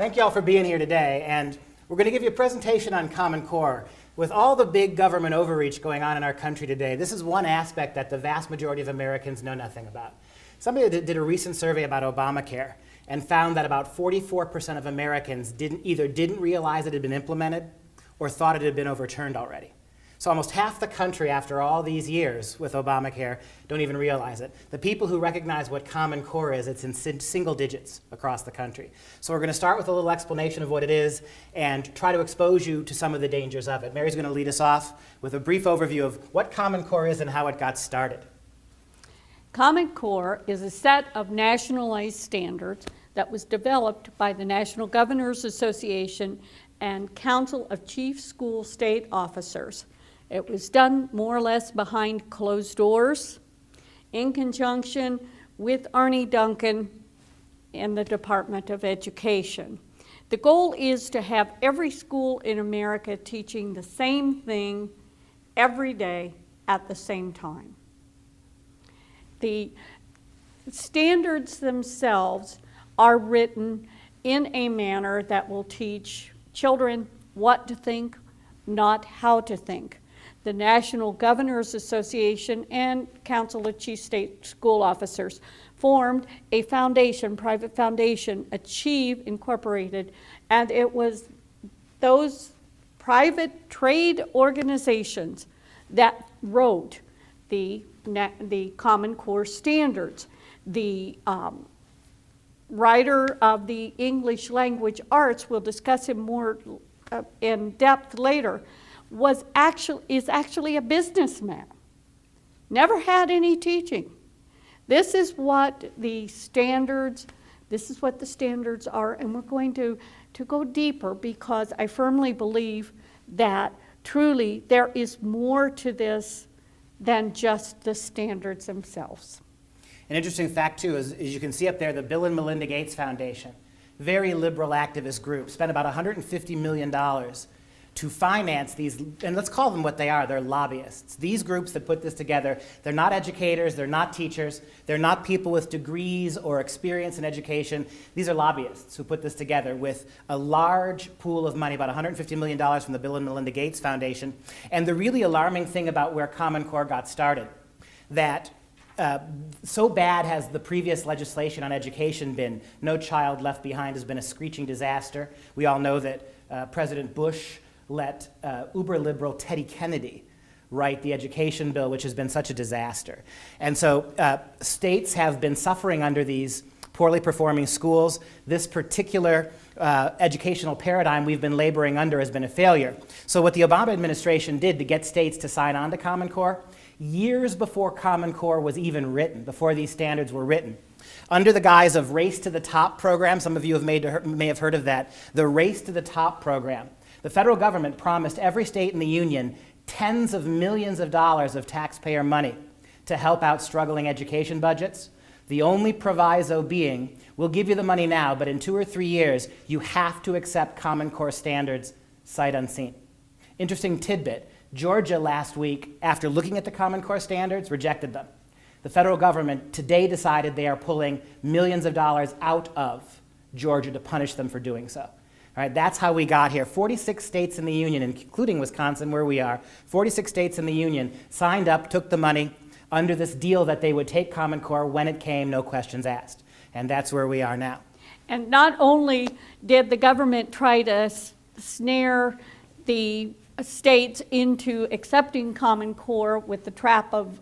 Thank you all for being here today, and we're going to give you a presentation on Common Core. With all the big government overreach going on in our country today, this is one aspect that the vast majority of Americans know nothing about. Somebody did a recent survey about Obamacare and found that about 44% of Americans either didn't realize it had been implemented or thought it had been overturned already. So almost half the country, after all these years with Obamacare, don't even realize it. The people who recognize what Common Core is, it's in single digits across the country. So we're going to start with a little explanation of what it is and try to expose you to some of the dangers of it. Mary's going to lead us off with a brief overview of what Common Core is and how it got started. Common Core is a set of nationalized standards that was developed by the National Governors Association and Council of Chief School State Officers. It was done more or less behind closed doors in conjunction with Arne Duncan and the Department of Education. The goal is to have every school in America teaching the same thing every day at the same time. The standards themselves are written in a manner that will teach children what to think, not how to think. The National Governors Association and Council of Chief State School Officers formed a foundation, private foundation, Achieve Incorporated, and it was those private trade organizations that wrote the Common Core standards. The writer of the English language arts, we'll discuss him more in depth later, is actually a businessman. Never had any teaching. This is what the standards are, and we're going to go deeper because I firmly believe that truly there is more to this than just the standards themselves. An interesting fact, too, is you can see up there the Bill and Melinda Gates Foundation, very liberal activist group, spent about $150 million to finance these, and let's call them what they are, they're lobbyists. These groups that put this together, they're not educators, they're not teachers, they're not people with degrees or experience in education. These are lobbyists who put this together with a large pool of money, about $150 million from the Bill and Melinda Gates Foundation. And the really alarming thing about where Common Core got started, that so bad has the previous legislation on education been. No Child Left Behind has been a screeching disaster. We all know that President Bush let uber-liberal Teddy Kennedy write the education bill, which has been such a disaster. And so states have been suffering under these poorly performing schools. This particular educational paradigm we've been laboring under has been a failure. So what the Obama administration did to get states to sign on to Common Core, years before Common Core was even written, before these standards were written, under the guise of Race to the Top program, some of you may have heard of that, the Race to the Top program, the federal government promised every state in the union tens of millions of dollars of taxpayer money to help out struggling education budgets. The only proviso being, we'll give you the money now, but in 2 or 3 years, you have to accept Common Core standards sight unseen. Interesting tidbit, Georgia last week, after looking at the Common Core standards, rejected them. The federal government today decided they are pulling millions of dollars out of Georgia to punish them for doing so. All right, that's how we got here. 46 states in the union, including Wisconsin, where we are, 46 states in the union signed up, took the money under this deal that they would take Common Core when it came, no questions asked. And that's where we are now. And not only did the government try to snare the states into accepting Common Core with the trap of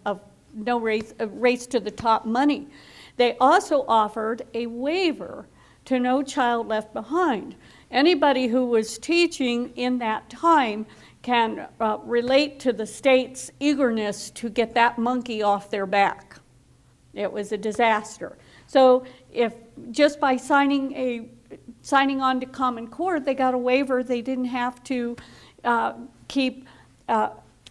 no race to the top money, they also offered a waiver to No Child Left Behind. Anybody who was teaching in that time can relate to the state's eagerness to get that monkey off their back. It was a disaster. So if just by signing on to Common Core, they got a waiver, they didn't have to keep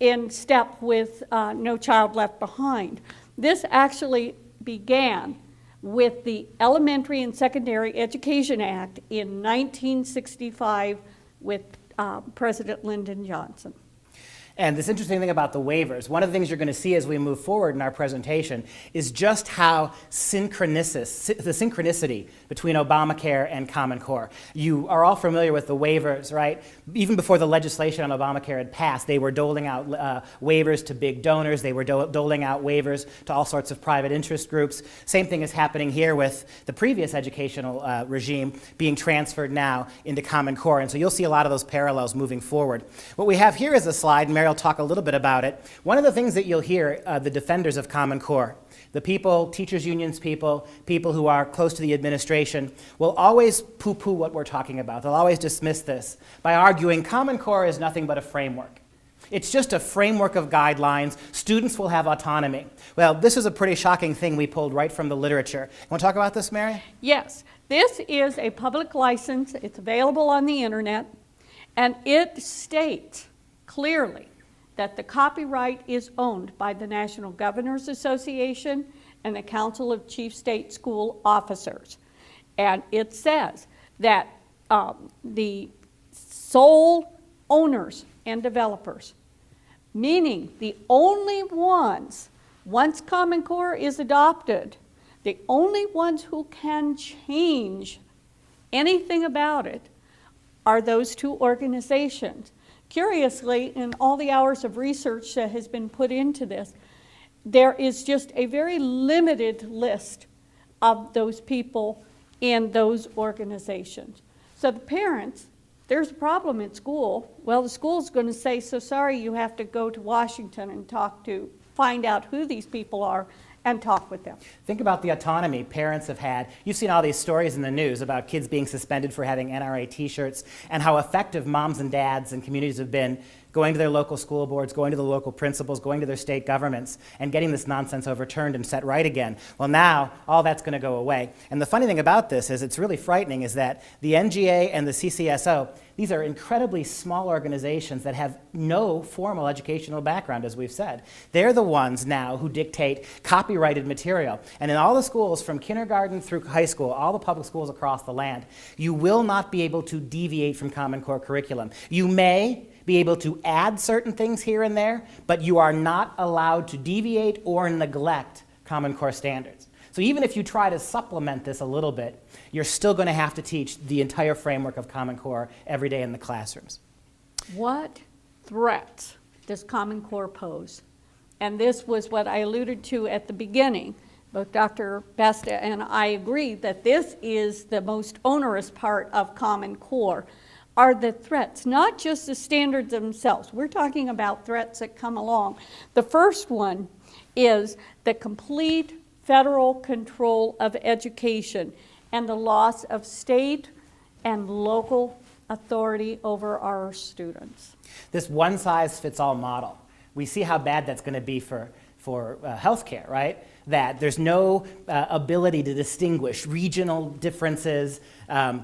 in step with No Child Left Behind. This actually began with the Elementary and Secondary Education Act in 1965 with President Lyndon Johnson. And this interesting thing about the waivers, one of the things you're going to see as we move forward in our presentation is just how the synchronicity between Obamacare and Common Core. You are all familiar with the waivers, right? Even before the legislation on Obamacare had passed, they were doling out waivers to big donors. They were doling out waivers to all sorts of private interest groups. Same thing is happening here with the previous educational regime being transferred now into Common Core. And so you'll see a lot of those parallels moving forward. What we have here is a slide, and Mary will talk a little bit about it. One of the things that you'll hear the defenders of Common Core, the people, teachers unions people, people who are close to the administration, will always poo-poo what we're talking about. They'll always dismiss this by arguing Common Core is nothing but a framework. It's just a framework of guidelines. Students will have autonomy. Well, this is a pretty shocking thing we pulled right from the literature. Want to talk about this, Mary? Yes, this is a public license. It's available on the internet, and it states clearly that the copyright is owned by the National Governors Association and the Council of Chief State School Officers. And it says that the sole owners and developers, meaning the only ones, once Common Core is adopted, the only ones who can change anything about it are those two organizations. Curiously, in all the hours of research that has been put into this, there is just a very limited list of those people in those organizations. So the parents, there's a problem at school. Well, the school's going to say, so sorry, you have to go to Washington and find out who these people are and talk with them. Think about the autonomy parents have had. You've seen all these stories in the news about kids being suspended for having NRA t-shirts and how effective moms and dads and communities have been going to their local school boards, going to the local principals, going to their state governments, and getting this nonsense overturned and set right again. Well, now all that's going to go away. And the funny thing about this is it's really frightening is that the NGA and the CCSO, these are incredibly small organizations that have no formal educational background, as we've said. They're the ones now who dictate copyrighted material. And in all the schools, from kindergarten through high school, all the public schools across the land, you will not be able to deviate from Common Core curriculum. You may be able to add certain things here and there, but you are not allowed to deviate or neglect Common Core standards. So even if you try to supplement this a little bit, you're still going to have to teach the entire framework of Common Core every day in the classrooms. What threats does Common Core pose? And this was what I alluded to at the beginning. Both Dr. Besta and I agree that this is the most onerous part of Common Core, are the threats, not just the standards themselves. We're talking about threats that come along. The first one is the complete federal control of education and the loss of state and local authority over our students. This one-size-fits-all model, we see how bad that's going to be for healthcare, right? That there's no ability to distinguish regional differences,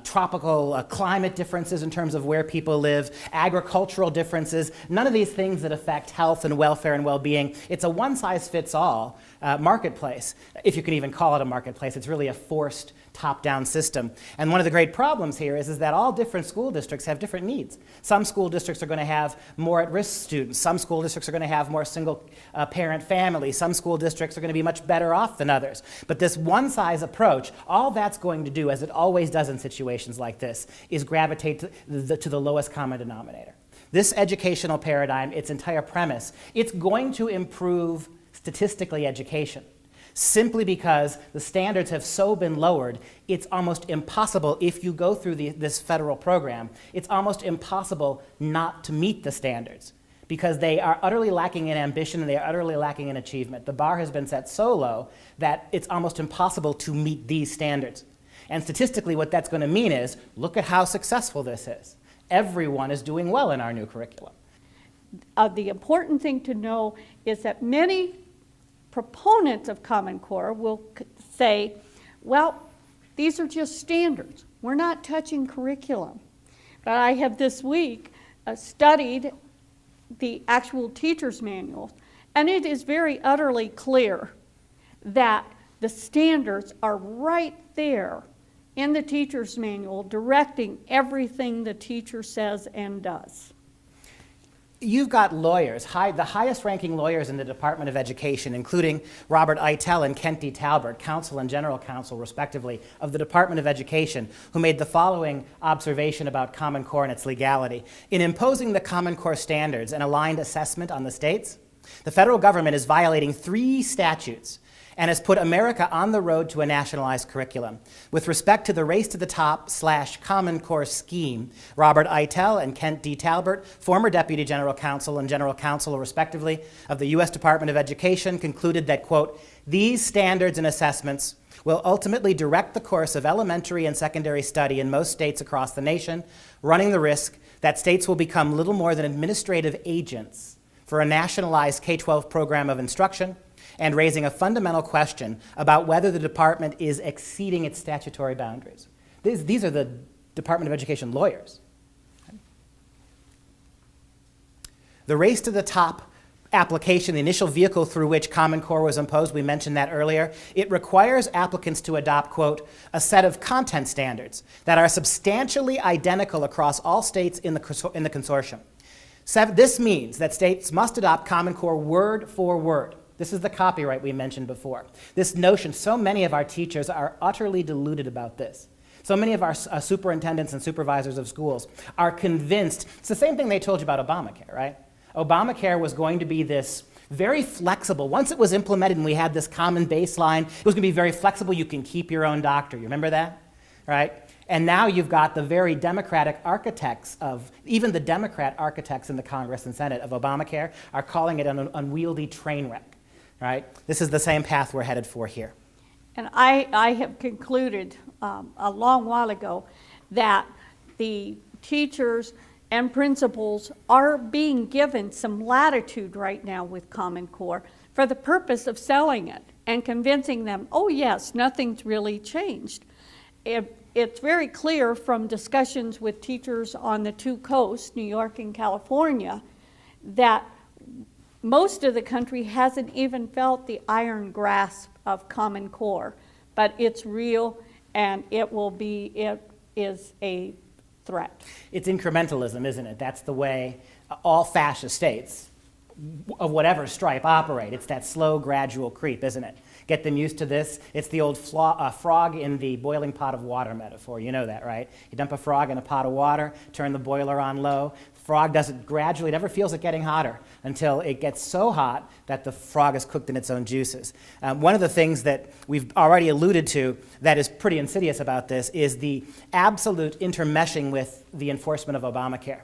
tropical climate differences in terms of where people live, agricultural differences, none of these things that affect health and welfare and well-being. It's a one-size-fits-all marketplace, if you can even call it a marketplace. It's really a forced top-down system. And one of the great problems here is that all different school districts have different needs. Some school districts are going to have more at-risk students. Some school districts are going to have more single-parent families. Some school districts are going to be much better off than others. But this one-size approach, all that's going to do, as it always does in situations like this, is gravitate to the lowest common denominator. This educational paradigm, its entire premise, it's going to improve statistically education. Simply because the standards have so been lowered, it's almost impossible, if you go through this federal program, it's almost impossible not to meet the standards because they are utterly lacking in ambition and they are utterly lacking in achievement. The bar has been set so low that it's almost impossible to meet these standards. And statistically, what that's going to mean is, look at how successful this is. Everyone is doing well in our new curriculum. The important thing to know is that many proponents of Common Core will say, well, these are just standards. We're not touching curriculum. But I have this week studied the actual teacher's manuals, and it is very utterly clear that the standards are right there in the teacher's manual directing everything the teacher says and does. you've got lawyers, the highest-ranking lawyers in the Department of Education, including Robert Eitel and Kent D. Talbert, counsel and general counsel, respectively, of the Department of Education, who made the following observation about Common Core and its legality. In imposing the Common Core standards and aligned assessment on the states, the federal government is violating 3 statutes and has put America on the road to a nationalized curriculum. With respect to the Race to the Top / Common Core scheme, Robert Eitel and Kent D. Talbert, former Deputy General Counsel and General Counsel, respectively, of the U.S. Department of Education, concluded that, quote, these standards and assessments will ultimately direct the course of elementary and secondary study in most states across the nation, running the risk that states will become little more than administrative agents for a nationalized K-12 program of instruction, and raising a fundamental question about whether the department is exceeding its statutory boundaries. These are the Department of Education lawyers. The Race to the Top application, the initial vehicle through which Common Core was imposed, we mentioned that earlier, it requires applicants to adopt, quote, a set of content standards that are substantially identical across all states in the consortium. This means that states must adopt Common Core word for word. This is the copyright we mentioned before. This notion, so many of our teachers are utterly deluded about this. So many of our superintendents and supervisors of schools are convinced, it's the same thing they told you about Obamacare, right? Obamacare was going to be this very flexible, once it was implemented and we had this common baseline, it was going to be very flexible, you can keep your own doctor, you remember that, right? And now you've got the very democratic architects of, even the Democrat architects in the Congress and Senate of Obamacare are calling it an unwieldy train wreck. Right? This is the same path we're headed for here. And I have concluded a long while ago that the teachers and principals are being given some latitude right now with Common Core for the purpose of selling it and convincing them, oh yes, nothing's really changed. It's very clear from discussions with teachers on the 2 coasts, New York and California, that most of the country hasn't even felt the iron grasp of Common Core, but it's real and it is a threat. It's incrementalism, isn't it? That's the way all fascist states of whatever stripe operate. It's that slow, gradual creep, isn't it? Get them used to this. It's the old frog in the boiling pot of water metaphor. You know that, right? You dump a frog in a pot of water, turn the boiler on low. Frog does it gradually, it never feels it getting hotter until it gets so hot that the frog is cooked in its own juices. One of the things that we've already alluded to that is pretty insidious about this is the absolute intermeshing with the enforcement of Obamacare.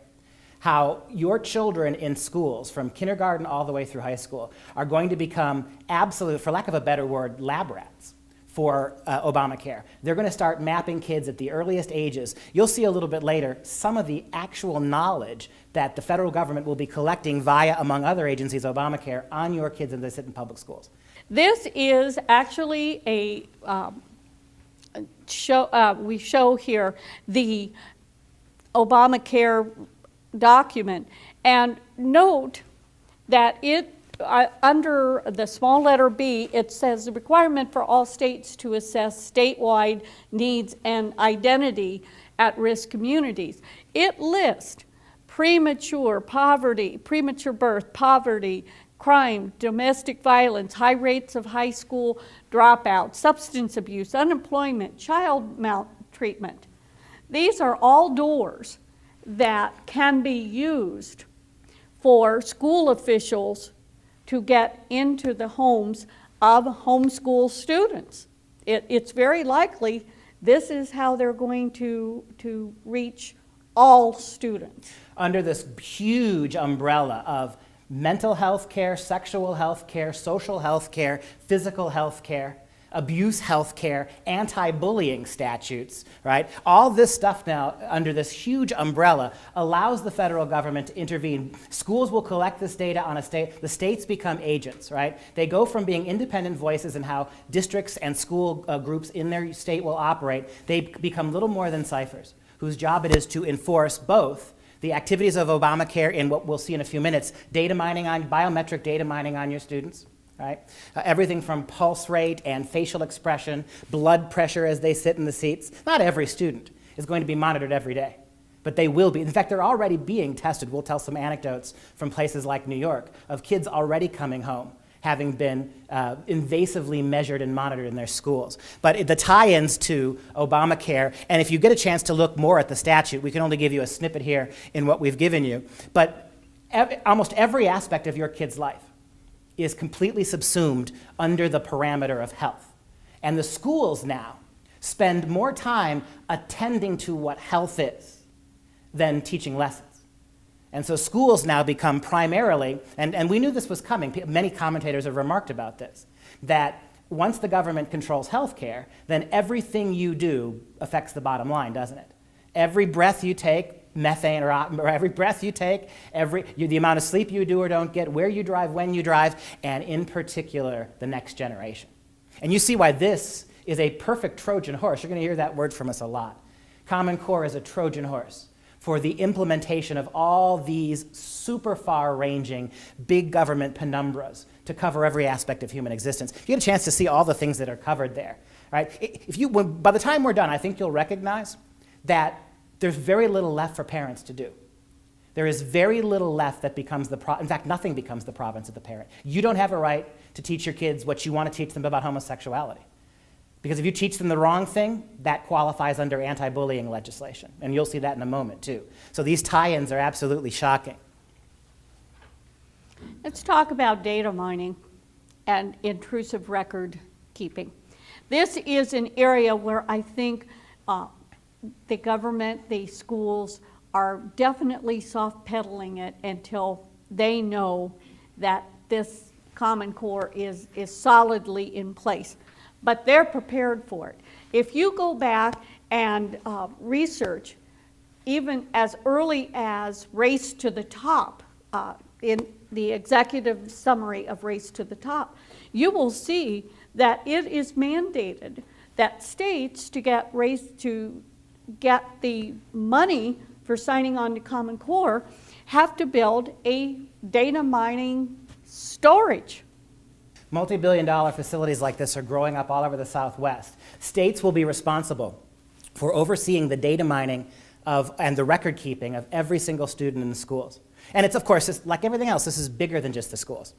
How your children in schools, from kindergarten all the way through high school, are going to become absolute, for lack of a better word, lab rats for Obamacare. They're going to start mapping kids at the earliest ages. You'll see a little bit later some of the actual knowledge that the federal government will be collecting via, among other agencies, Obamacare on your kids as they sit in public schools. This is actually a we show here the Obamacare document, and note that it under the small letter B, it says the requirement for all states to assess statewide needs and identity at risk communities. It lists premature poverty, premature birth, poverty, crime, domestic violence, high rates of high school dropout, substance abuse, unemployment, child maltreatment. These are all doors that can be used for school officials to get into the homes of homeschool students. It's very likely this is how they're going to reach all students. Under this huge umbrella of mental health care, sexual health care, social health care, physical health care, abuse health care, anti-bullying statutes, right? All this stuff now under this huge umbrella allows the federal government to intervene. Schools will collect this data on a state, the states become agents, right? They go from being independent voices in how districts and school groups in their state will operate, they become little more than ciphers, whose job it is to enforce both the activities of Obamacare and what we'll see in a few minutes, data mining on, biometric data mining on your students, right? Everything from pulse rate and facial expression, blood pressure as they sit in the seats. Not every student is going to be monitored every day. But they will be. In fact, they're already being tested. We'll tell some anecdotes from places like New York of kids already coming home, having been invasively measured and monitored in their schools. But the tie-ins to Obamacare, and if you get a chance to look more at the statute, we can only give you a snippet here in what we've given you, but almost every aspect of your kid's life is completely subsumed under the parameter of health. And the schools now spend more time attending to what health is than teaching lessons. And so schools now become primarily, and we knew this was coming, many commentators have remarked about this, that once the government controls healthcare, then everything you do affects the bottom line, doesn't it? Every breath you take, methane, or every breath you take, the amount of sleep you do or don't get, where you drive, when you drive, and in particular, the next generation. And you see why this is a perfect Trojan horse. You're going to hear that word from us a lot. Common Core is a Trojan horse for the implementation of all these super far-ranging, big government penumbras to cover every aspect of human existence. You get a chance to see all the things that are covered there. Right? By the time we're done, I think you'll recognize that there's very little left for parents to do. There is very little left that becomes in fact, nothing becomes the province of the parent. You don't have a right to teach your kids what you want to teach them about homosexuality. Because if you teach them the wrong thing, that qualifies under anti-bullying legislation. And you'll see that in a moment, too. So these tie-ins are absolutely shocking. Let's talk about data mining and intrusive record keeping. This is an area where I think the government, the schools, are definitely soft-pedaling it until they know that this Common Core is solidly in place. But they're prepared for it. If you go back and research, even as early as Race to the Top, in the executive summary of Race to the Top, you will see that it is mandated that states to get the money for signing on to Common Core have to build a data mining storage. Multi-billion-dollar facilities like this are growing up all over the Southwest. States will be responsible for overseeing the data mining and the record keeping of every single student in the schools. And it's, of course, like everything else, this is bigger than just the schools.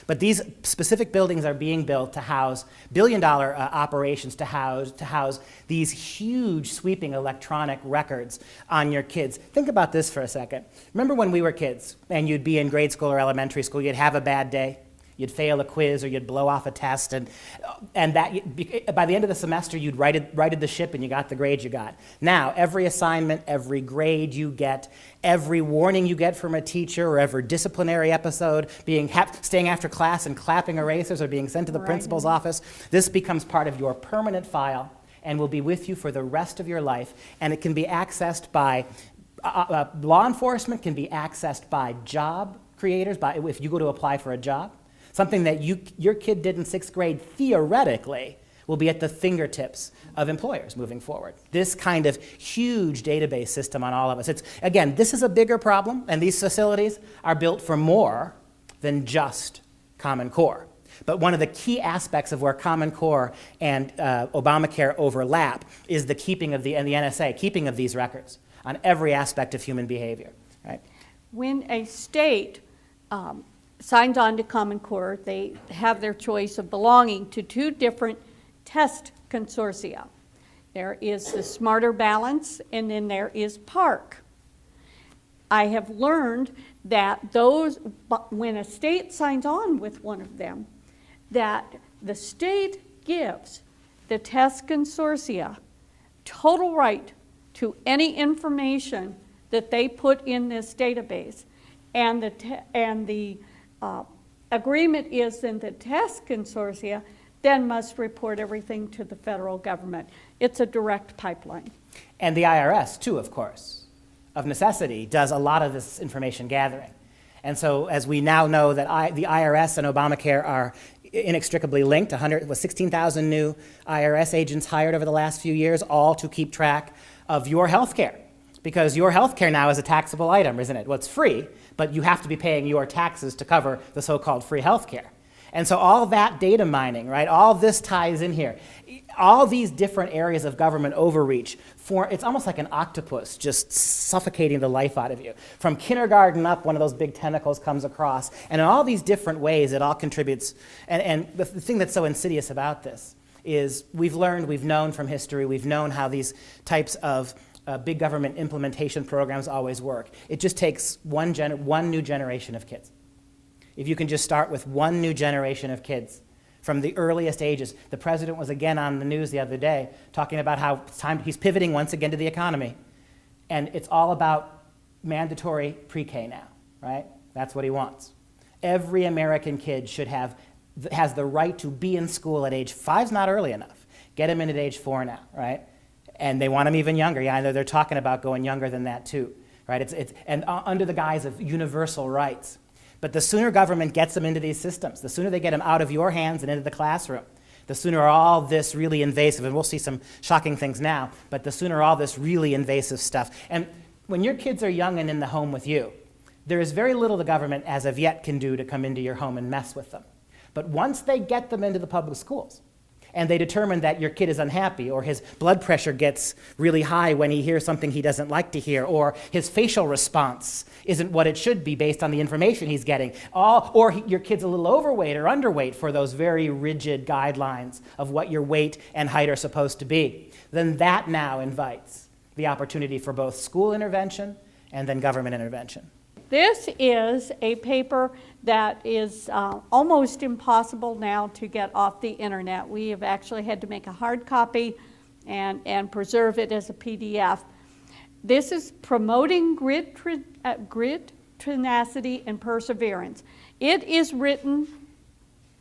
But these specific buildings are being built to house billion-dollar operations, to house these huge sweeping electronic records on your kids. Think about this for a second. Remember when we were kids and you'd be in grade school or elementary school, you'd have a bad day? You'd fail a quiz or you'd blow off a test, and that by the end of the semester you'd righted the ship and you got the grade you got. Now, every assignment, every grade you get, every warning you get from a teacher or every disciplinary episode, staying after class and clapping erasers or being sent to the principal's office, this becomes part of your permanent file and will be with you for the rest of your life, and it can be accessed by law enforcement, can be accessed by job creators, if you go to apply for a job. Something that your kid did in 6th grade, theoretically, will be at the fingertips of employers moving forward. This kind of huge database system on all of us. Again, this is a bigger problem, and these facilities are built for more than just Common Core. But one of the key aspects of where Common Core and Obamacare overlap is the keeping of the NSA, keeping of these records on every aspect of human behavior. Right? When a state signs on to Common Core, they have their choice of belonging to two different test consortia. There is the Smarter Balance, and then there is PARC. I have learned that when a state signs on with one of them, that the state gives the test consortia total right to any information that they put in this database, and the agreement is that the test consortia then must report everything to the federal government. It's a direct pipeline. And the IRS, too, of course, of necessity, does a lot of this information gathering. And so as we now know that the IRS and Obamacare are inextricably linked, 16,000 new IRS agents hired over the last few years, all to keep track of your health care. Because your health care now is a taxable item, isn't it? Well, it's free, but you have to be paying your taxes to cover the so-called free health care. And so all that data mining, right, all this ties in here. all these different areas of government overreach, it's almost like an octopus just suffocating the life out of you. From kindergarten up, one of those big tentacles comes across, and in all these different ways, it all contributes. And the thing that's so insidious about this is we've known from history, we've known how these types of big government implementation programs always work. It just takes one new generation of kids. If you can just start with one new generation of kids from the earliest ages. The president was again on the news the other day talking about how he's pivoting once again to the economy. And it's all about mandatory pre-K now, right? That's what he wants. Every American kid has the right to be in school at age 5's not early enough. Get him in at age 4 now, right? And they want him even younger. Yeah, they're talking about going younger than that too, right? And under the guise of universal rights. But the sooner government gets them into these systems, the sooner they get them out of your hands and into the classroom, the sooner all this really invasive, and we'll see some shocking things now, but the sooner all this really invasive stuff. And when your kids are young and in the home with you, there is very little the government as of yet can do to come into your home and mess with them. But once they get them into the public schools, and they determine that your kid is unhappy, or his blood pressure gets really high when he hears something he doesn't like to hear, or his facial response isn't what it should be based on the information he's getting, or your kid's a little overweight or underweight for those very rigid guidelines of what your weight and height are supposed to be, then that now invites the opportunity for both school intervention and then government intervention. This is a paper that is almost impossible now to get off the internet. We have actually had to make a hard copy and preserve it as a PDF. This is Promoting Grit, Tenacity, and Perseverance. It is written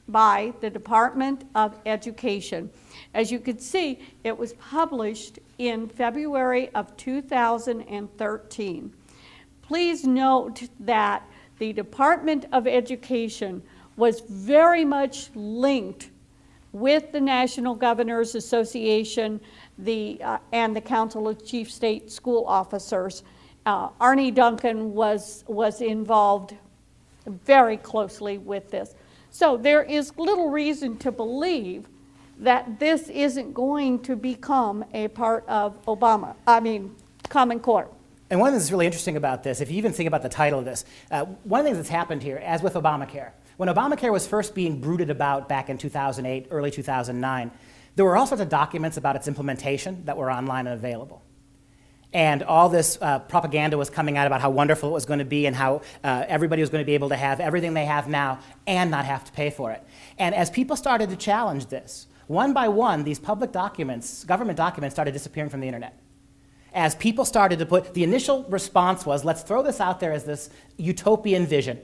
by the Department of Education. As you can see, it was published in February of 2013. Please note that the Department of Education was very much linked with the National Governors Association and the Council of Chief State School Officers. Arne Duncan was involved very closely with this. So there is little reason to believe that this isn't going to become a part of Common Core. And one of the things that's really interesting about this, if you even think about the title of this, one of the things that's happened here, as with Obamacare, when Obamacare was first being brooded about back in 2008, early 2009, there were all sorts of documents about its implementation that were online and available. And all this propaganda was coming out about how wonderful it was going to be and how everybody was going to be able to have everything they have now and not have to pay for it. And as people started to challenge this, one by one, these public documents, government documents, started disappearing from the internet. As people started to the initial response was, let's throw this out there as this utopian vision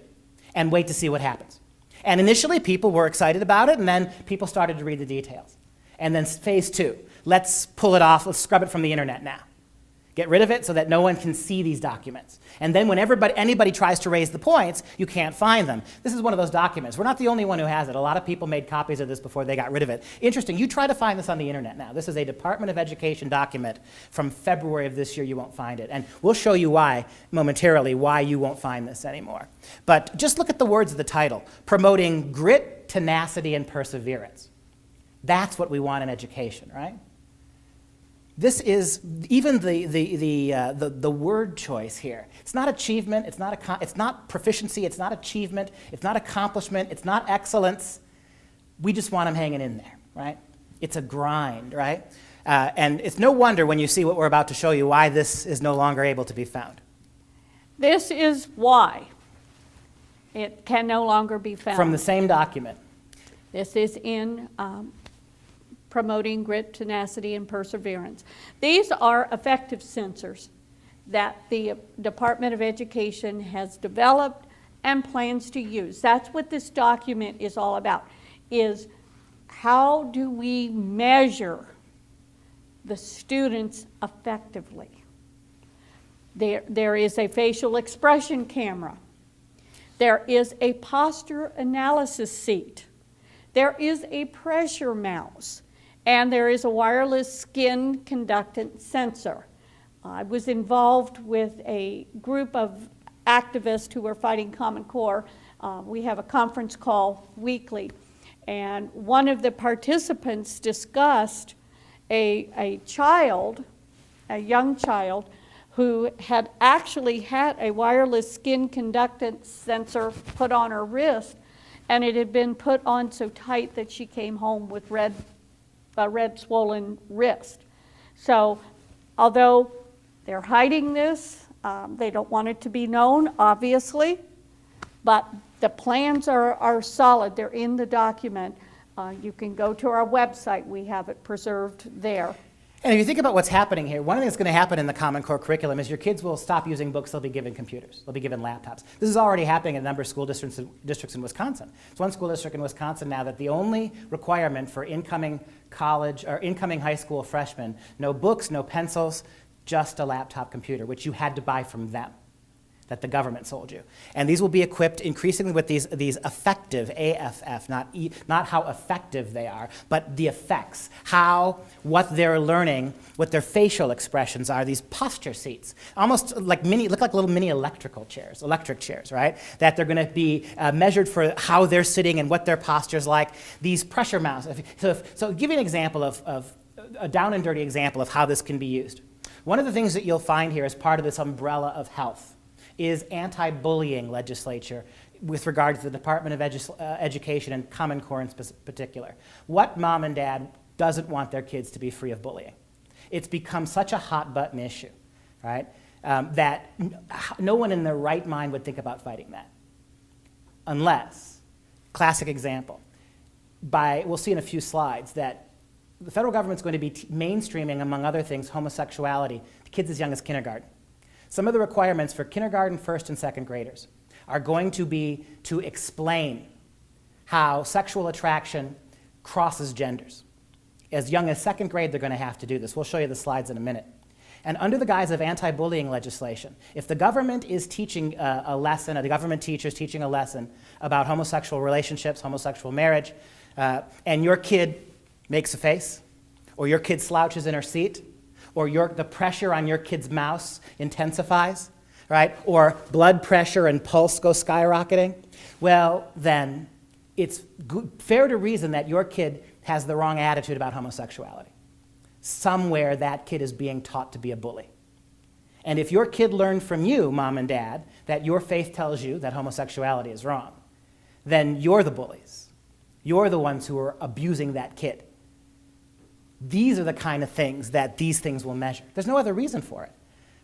and wait to see what happens. And initially people were excited about it, and then people started to read the details. And then phase 2, let's pull it off, let's scrub it from the internet now. Get rid of it so that no one can see these documents. And then when anybody tries to raise the points, you can't find them. This is one of those documents. We're not the only one who has it. A lot of people made copies of this before they got rid of it. Interesting, you try to find this on the internet now. This is a Department of Education document from February of this year. You won't find it. And we'll show you why, momentarily, why you won't find this anymore. But just look at the words of the title, Promoting Grit, Tenacity, and Perseverance. That's what we want in education, right? This is even the word choice here. It's not achievement. It's not proficiency. It's not achievement. It's not accomplishment. It's not excellence. We just want them hanging in there, right? It's a grind, right? And it's no wonder when you see what we're about to show you why this is no longer able to be found. This is why it can no longer be found. From the same document. This is in Promoting Grit, Tenacity, and Perseverance. These are effective sensors that the Department of Education has developed and plans to use. That's what this document is all about, is how do we measure the students effectively? There is a facial expression camera. There is a posture analysis seat. There is a pressure mouse. And there is a wireless skin conductance sensor. I was involved with a group of activists who were fighting Common Core. We have a conference call weekly. And one of the participants discussed a child, a young child, who had actually had a wireless skin conductance sensor put on her wrist, and it had been put on so tight that she came home with a red swollen wrist. So although they're hiding this, they don't want it to be known, obviously, but the plans are solid. They're in the document. You can go to our website. We have it preserved there. And if you think about what's happening here, one thing that's going to happen in the Common Core curriculum is your kids will stop using books, they'll be given computers, they'll be given laptops. This is already happening in a number of school districts in Wisconsin. It's one school district in Wisconsin now that the only requirement for incoming college or incoming high school freshmen, no books, no pencils, just a laptop computer, which you had to buy from them, that the government sold you. And these will be equipped increasingly with these effective, AFF, not how effective they are, but the effects, what they're learning, what their facial expressions are, these posture seats, almost like look like little mini electric chairs, right? That they're gonna be measured for how they're sitting and what their posture's like. These pressure mounts. So give you an example of a down and dirty example of how this can be used. One of the things that you'll find here as part of this umbrella of health is anti-bullying legislature with regard to the Department of Education and Common Core in particular. What mom and dad doesn't want their kids to be free of bullying? It's become such a hot button issue, right, that no one in their right mind would think about fighting that. Unless, classic example, we'll see in a few slides that the federal government's going to be mainstreaming, among other things, homosexuality to kids as young as kindergarten. Some of the requirements for kindergarten, first, and second graders are going to be to explain how sexual attraction crosses genders. As young as second grade, they're going to have to do this. We'll show you the slides in a minute. And under the guise of anti-bullying legislation, if the government is teaching a lesson, or the government teacher is teaching a lesson about homosexual relationships, homosexual marriage, and your kid makes a face, or your kid slouches in her seat, or the pressure on your kid's mouse intensifies, right? Or blood pressure and pulse go skyrocketing, well, then it's fair to reason that your kid has the wrong attitude about homosexuality. Somewhere that kid is being taught to be a bully. And if your kid learned from you, mom and dad, that your faith tells you that homosexuality is wrong, then you're the bullies. You're the ones who are abusing that kid. These are the kind of things that these things will measure. There's no other reason for it.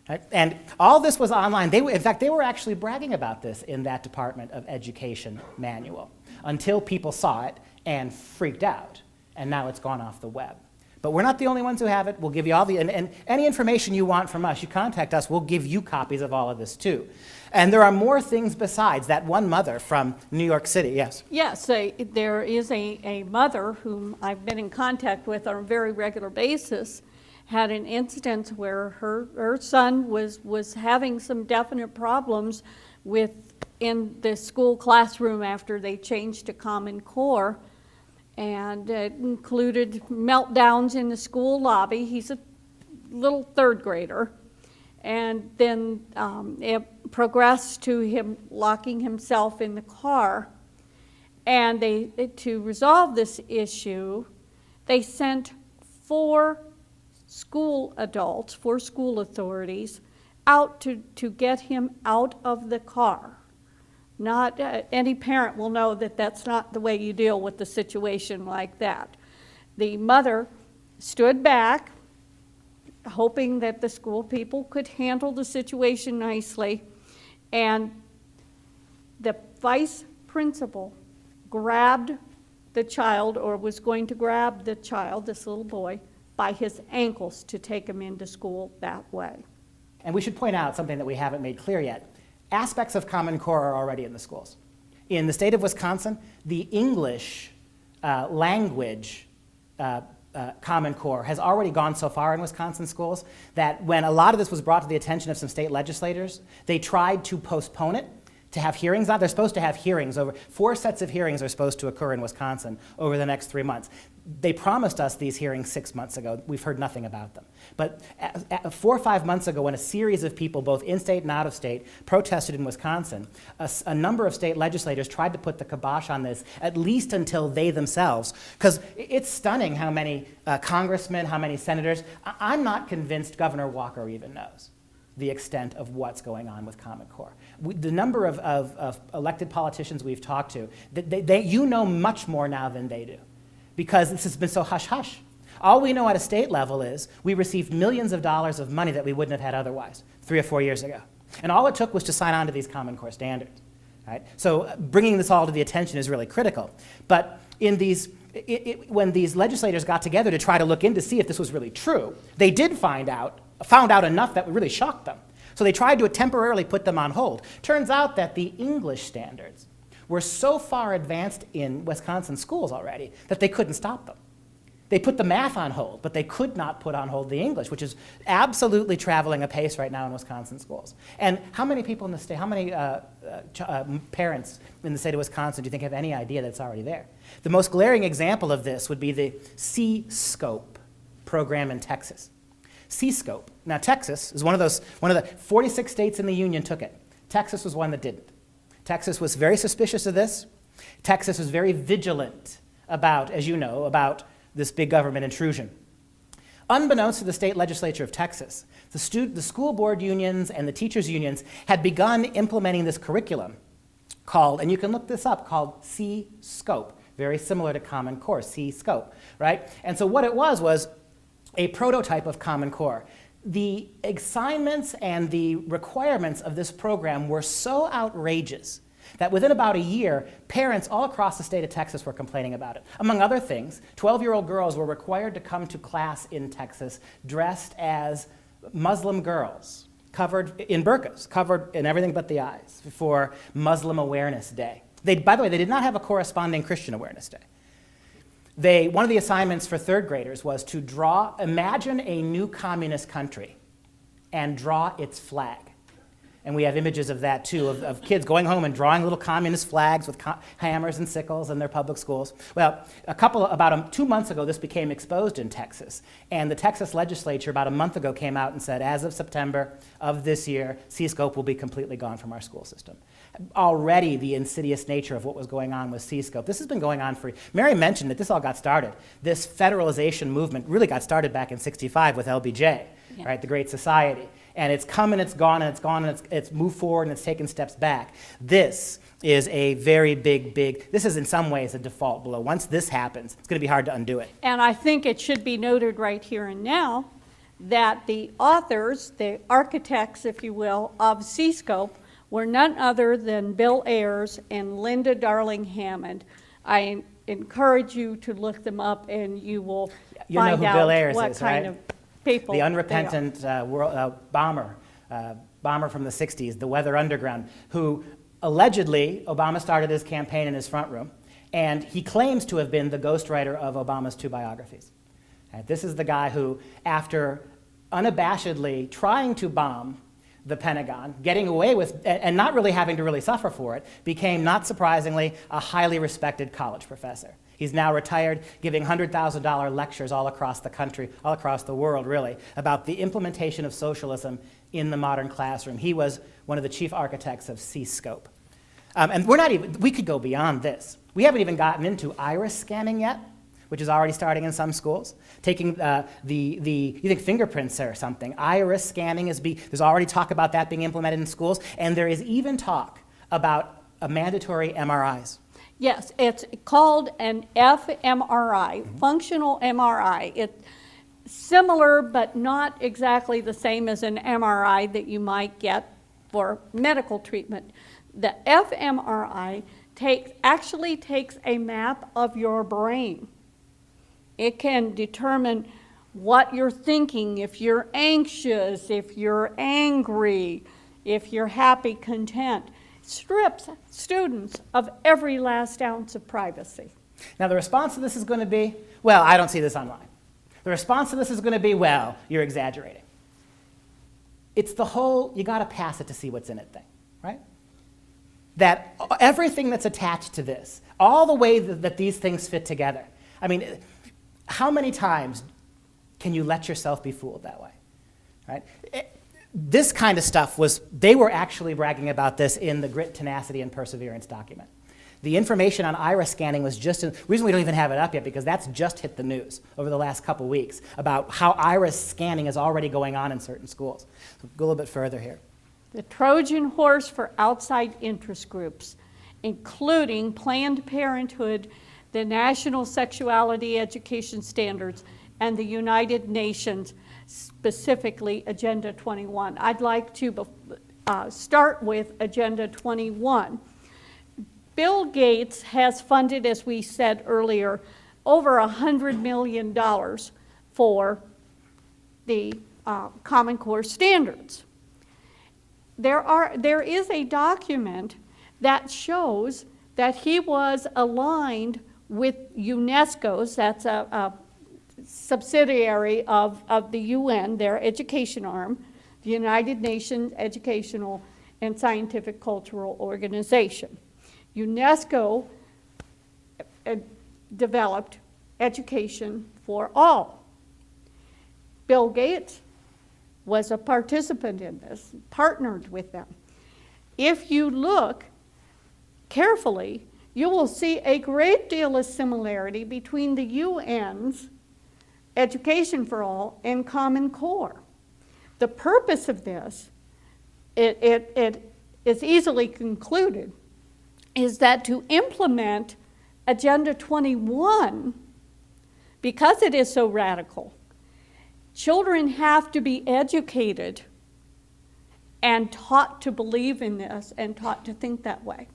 Right? And all this was online. In fact, they were actually bragging about this in that Department of Education manual until people saw it and freaked out. And now it's gone off the web. But we're not the only ones who have it. We'll give you all and any information you want from us, you contact us, we'll give you copies of all of this too. And there are more things besides that one mother from New York City, yes? Yes, there is a mother whom I've been in contact with on a very regular basis, had an incident where her son was having some definite problems in the school classroom after they changed to Common Core. And it included meltdowns in the school lobby. He's a little third grader. And then it progressed to him locking himself in the car. And to resolve this issue, they sent four school authorities out to get him out of the car. Not any parent will know that that's not the way you deal with a situation like that. The mother stood back, hoping that the school people could handle the situation nicely, and the vice principal grabbed the child, or was going to grab the child, this little boy, by his ankles to take him into school that way. And we should point out something that we haven't made clear yet. Aspects of Common Core are already in the schools. In the state of Wisconsin, the English language Common Core has already gone so far in Wisconsin schools that when a lot of this was brought to the attention of some state legislators, they tried to postpone it to have hearings on. They're supposed to have hearings over, 4 sets of hearings are supposed to occur in Wisconsin over the next 3 months. They promised us these hearings 6 months ago. We've heard nothing about them. But 4 or 5 months ago, when a series of people, both in-state and out-of-state, protested in Wisconsin, a number of state legislators tried to put the kibosh on this, at least until they themselves, because it's stunning how many congressmen, how many senators. I'm not convinced Governor Walker even knows the extent of what's going on with Common Core. The number of elected politicians we've talked to, you know much more now than they do, because this has been so hush-hush. All we know at a state level is we received millions of dollars of money that we wouldn't have had otherwise 3 or 4 years ago. And all it took was to sign on to these Common Core standards. Right? So bringing this all to the attention is really critical. But in these, when these legislators got together to try to look in to see if this was really true, they did found out enough that really shocked them. So they tried to temporarily put them on hold. Turns out that the English standards were so far advanced in Wisconsin schools already that they couldn't stop them. They put the math on hold, but they could not put on hold the English, which is absolutely traveling apace right now in Wisconsin schools. And how many people in the state, how many parents in the state of Wisconsin do you think have any idea that it's already there? The most glaring example of this would be the C-SCOPE program in Texas. C-SCOPE. Now, Texas is one of the 46 states in the union took it. Texas was one that didn't. Texas was very suspicious of this. Texas was very vigilant about, as you know, about this big government intrusion. Unbeknownst to the state legislature of Texas, the school board unions and the teachers unions had begun implementing this curriculum called, and you can look this up, called C-SCOPE, very similar to Common Core, C-SCOPE, right? And so what it was a prototype of Common Core. The assignments and the requirements of this program were so outrageous that within about a year, parents all across the state of Texas were complaining about it. Among other things, 12-year-old girls were required to come to class in Texas dressed as Muslim girls, covered in burqas, covered in everything but the eyes, for Muslim Awareness Day. By the way, they did not have a corresponding Christian Awareness Day. One of the assignments for third graders was to imagine a new communist country and draw its flag. And we have images of that too, of kids going home and drawing little communist flags with hammers and sickles in their public schools. Well, about 2 months ago, this became exposed in Texas. And the Texas legislature about a month ago came out and said, as of September of this year, C-SCOPE will be completely gone from our school system. Already the insidious nature of what was going on with C-SCOPE. This has been going on Mary mentioned that this all got started. This federalization movement really got started back in '65 with LBJ, right, the Great Society. And it's come and it's gone and it's gone and it's moved forward and it's taken steps back. This is a very big, this is in some ways a default blow. Once this happens, it's going to be hard to undo it. And I think it should be noted right here and now that the authors, the architects, if you will, of C-SCOPE were none other than Bill Ayers and Linda Darling Hammond. I encourage you to look them up and you will find who out Bill Ayers what is, kind right? of people the unrepentant bomber from the 60s, the Weather Underground, who allegedly Obama started his campaign in his front room, and he claims to have been the ghostwriter of Obama's 2 biographies. This is the guy who, after unabashedly trying to bomb the Pentagon, getting away with, and not really having to really suffer for it, became, not surprisingly, a highly respected college professor. He's now retired, giving $100,000 lectures all across the country, all across the world, really, about the implementation of socialism in the modern classroom. He was one of the chief architects of C-SCOPE. And we could go beyond this. We haven't even gotten into iris scanning yet, which is already starting in some schools. Taking you think fingerprints or something. Iris scanning there's already talk about that being implemented in schools, and there is even talk about mandatory MRIs. Yes, it's called an fMRI, functional MRI. It's similar but not exactly the same as an MRI that you might get for medical treatment. The fMRI actually takes a map of your brain. It can determine what you're thinking, if you're anxious, if you're angry, if you're happy, content. Strips students of every last ounce of privacy. Now, the response to this is going to be, well, I don't see this online. The response to this is going to be, well, you're exaggerating. It's the whole, you got to pass it to see what's in it thing, right? that everything that's attached to this, all the way that these things fit together, I mean, how many times can you let yourself be fooled that way, right? This kind of stuff they were actually bragging about this in the Grit, Tenacity, and Perseverance document. The information on iris scanning was the reason we don't even have it up yet, because that's just hit the news over the last couple weeks about how iris scanning is already going on in certain schools. So go a little bit further here. The Trojan horse for outside interest groups, including Planned Parenthood, the National Sexuality Education Standards, and the United Nations, specifically Agenda 21. I'd like to start with Agenda 21. Bill Gates has funded, as we said earlier, over $100 million for the Common Core standards. There is a document that shows that he was aligned with UNESCO's, that's a subsidiary of the UN, their education arm, the United Nations Educational and Scientific Cultural Organization. UNESCO developed education for all. Bill Gates was a participant in this, partnered with them. If you look carefully, you will see a great deal of similarity between the UN's Education for All and Common Core. The purpose of this, it is easily concluded, is that to implement Agenda 21, because it is so radical, children have to be educated and taught to believe in this and taught to think that way.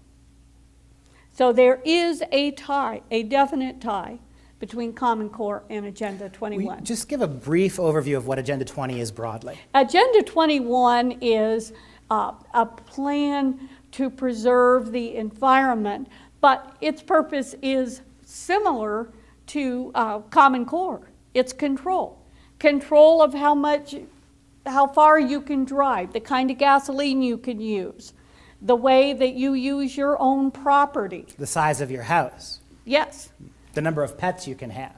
So there is a tie, a definite tie, between Common Core and Agenda 21. Just give a brief overview of what Agenda 20 is broadly. Agenda 21 is a plan to preserve the environment, but its purpose is similar to Common Core. It's control. Control of how far you can drive, the kind of gasoline you can use, the way that you use your own property. The size of your house. Yes. The number of pets you can have.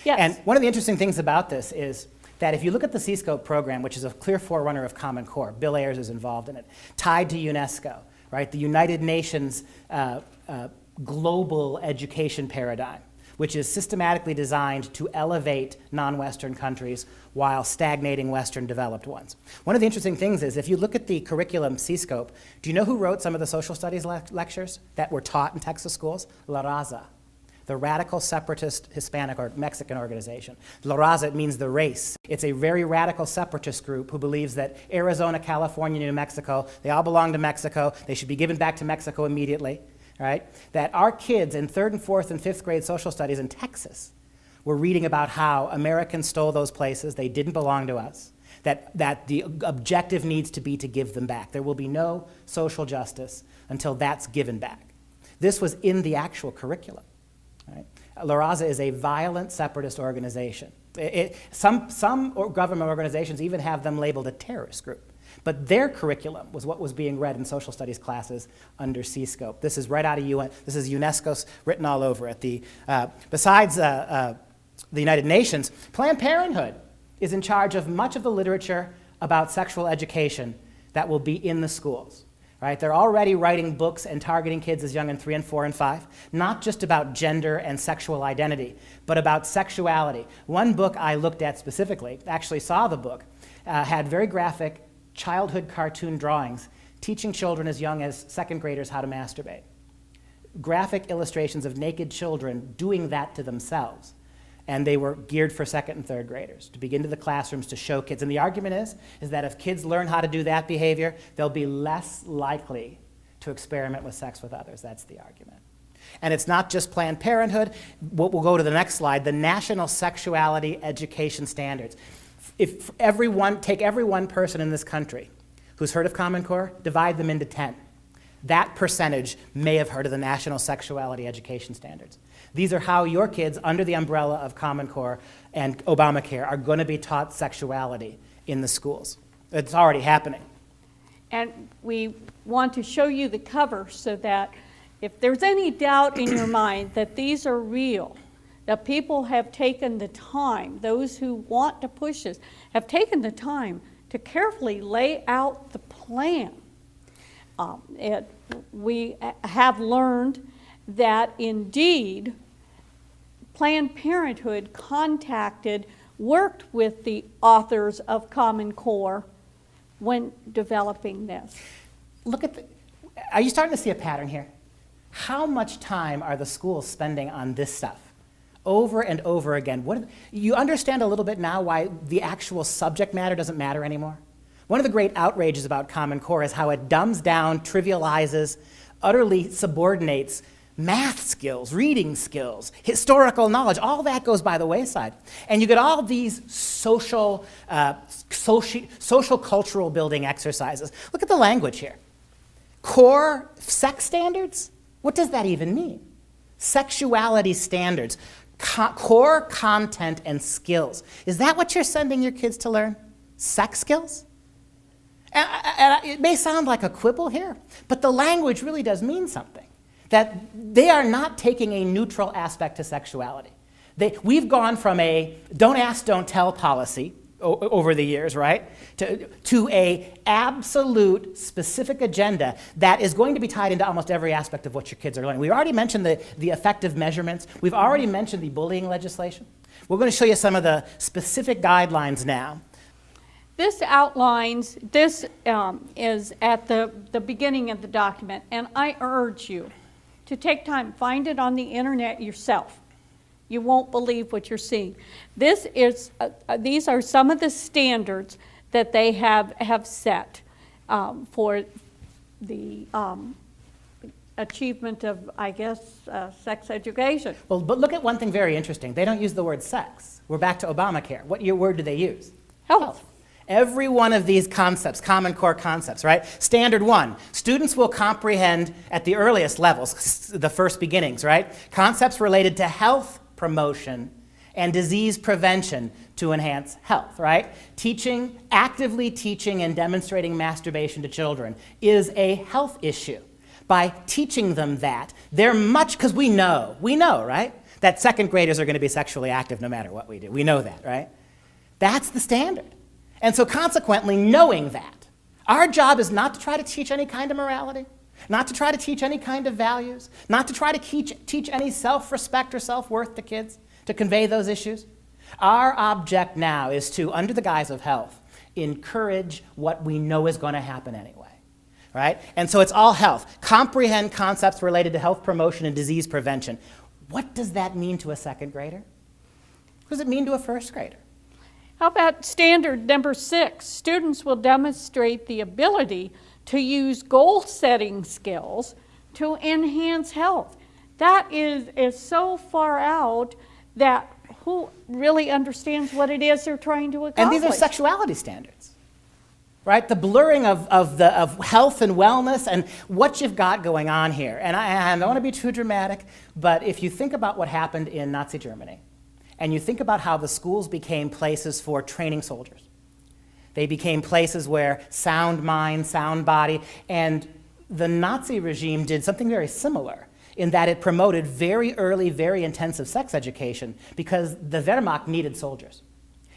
Yes. And one of the interesting things about this is that if you look at the C-SCOPE program, which is a clear forerunner of Common Core, Bill Ayers is involved in it, tied to UNESCO, right? The United Nations global education paradigm, which is systematically designed to elevate non-Western countries while stagnating Western developed ones. One of the interesting things is, if you look at the curriculum C-SCOPE, do you know who wrote some of the social studies lectures that were taught in Texas schools? La Raza, the Radical Separatist Hispanic or Mexican organization. La Raza, it means the race. It's a very radical separatist group who believes that Arizona, California, New Mexico, they all belong to Mexico. They should be given back to Mexico immediately, right? That our kids in 3rd and 4th and 5th grade social studies in Texas were reading about how Americans stole those places, they didn't belong to us, that the objective needs to be to give them back. There will be no social justice until that's given back. This was in the actual curriculum. Right? La Raza is a violent separatist organization. Some government organizations even have them labeled a terrorist group. But their curriculum was what was being read in social studies classes under C-SCOPE. This is right out of UN. This is UNESCO's written all over it. Besides the United Nations, Planned Parenthood is in charge of much of the literature about sexual education that will be in the schools. Right? They're already writing books and targeting kids as young as 3 and 4 and 5, not just about gender and sexual identity, but about sexuality. One book I looked at specifically, actually saw the book, had very graphic childhood cartoon drawings teaching children as young as 2nd graders how to masturbate. Graphic illustrations of naked children doing that to themselves. And they were geared for 2nd and 3rd graders to begin to the classrooms to show kids. And the argument is that if kids learn how to do that behavior, they'll be less likely to experiment with sex with others. That's the argument. And it's not just Planned Parenthood. We'll go to the next slide, the National Sexuality Education Standards. If take every one person in this country who's heard of Common Core, divide them into 10. That percentage may have heard of the National Sexuality Education Standards. These are how your kids, under the umbrella of Common Core and Obamacare, are going to be taught sexuality in the schools. It's already happening. And we want to show you the cover so that if there's any doubt in your mind that these are real, that people have taken the time, those who want to push this, have taken the time to carefully lay out the plan. We have learned that indeed Planned Parenthood worked with the authors of Common Core when developing this. Look at are you starting to see a pattern here? How much time are the schools spending on this stuff? Over and over again. You understand a little bit now why the actual subject matter doesn't matter anymore? One of the great outrages about Common Core is how it dumbs down, trivializes, utterly subordinates math skills, reading skills, historical knowledge. All that goes by the wayside. And you get all these social cultural building exercises. Look at the language here. Core sex standards? What does that even mean? Sexuality standards. Core content and skills. Is that what you're sending your kids to learn? Sex skills? And it may sound like a quibble here, but the language really does mean something. That they are not taking a neutral aspect to sexuality. We've gone from a don't ask, don't tell policy over the years, right, to a absolute specific agenda that is going to be tied into almost every aspect of what your kids are learning. We've already mentioned the effective measurements. We've already mentioned the bullying legislation. We're going to show you some of the specific guidelines now. This outlines, this is at the beginning of the document, and I urge you to take time, find it on the internet yourself. You won't believe what you're seeing. These are some of the standards that they have set for the achievement of, I guess, sex education. Well, but look at one thing very interesting. They don't use the word sex. We're back to Obamacare. What word do they use? Health. Every one of these concepts, Common Core concepts, right? Standard 1, students will comprehend at the earliest levels, the first beginnings, right? Concepts related to health promotion and disease prevention to enhance health, right? Actively teaching and demonstrating masturbation to children is a health issue. By teaching them that, they're because we know, right? That second graders are going to be sexually active no matter what we do. We know that, right? That's the standard. And so consequently, knowing that, our job is not to try to teach any kind of morality, not to try to teach any kind of values, not to try to teach any self-respect or self-worth to kids, to convey those issues. Our object now is to, under the guise of health, encourage what we know is going to happen anyway, right? And so it's all health. Comprehend concepts related to health promotion and disease prevention. What does that mean to a second grader? What does it mean to a first grader? How about standard number 6? Students will demonstrate the ability to use goal-setting skills to enhance health. That is so far out that who really understands what it is they're trying to accomplish? And these are sexuality standards, right? The blurring of health and wellness and what you've got going on here. And I don't want to be too dramatic, but if you think about what happened in Nazi Germany, and you think about how the schools became places for training soldiers. They became places where sound mind, sound body, and the Nazi regime did something very similar in that it promoted very early, very intensive sex education because the Wehrmacht needed soldiers.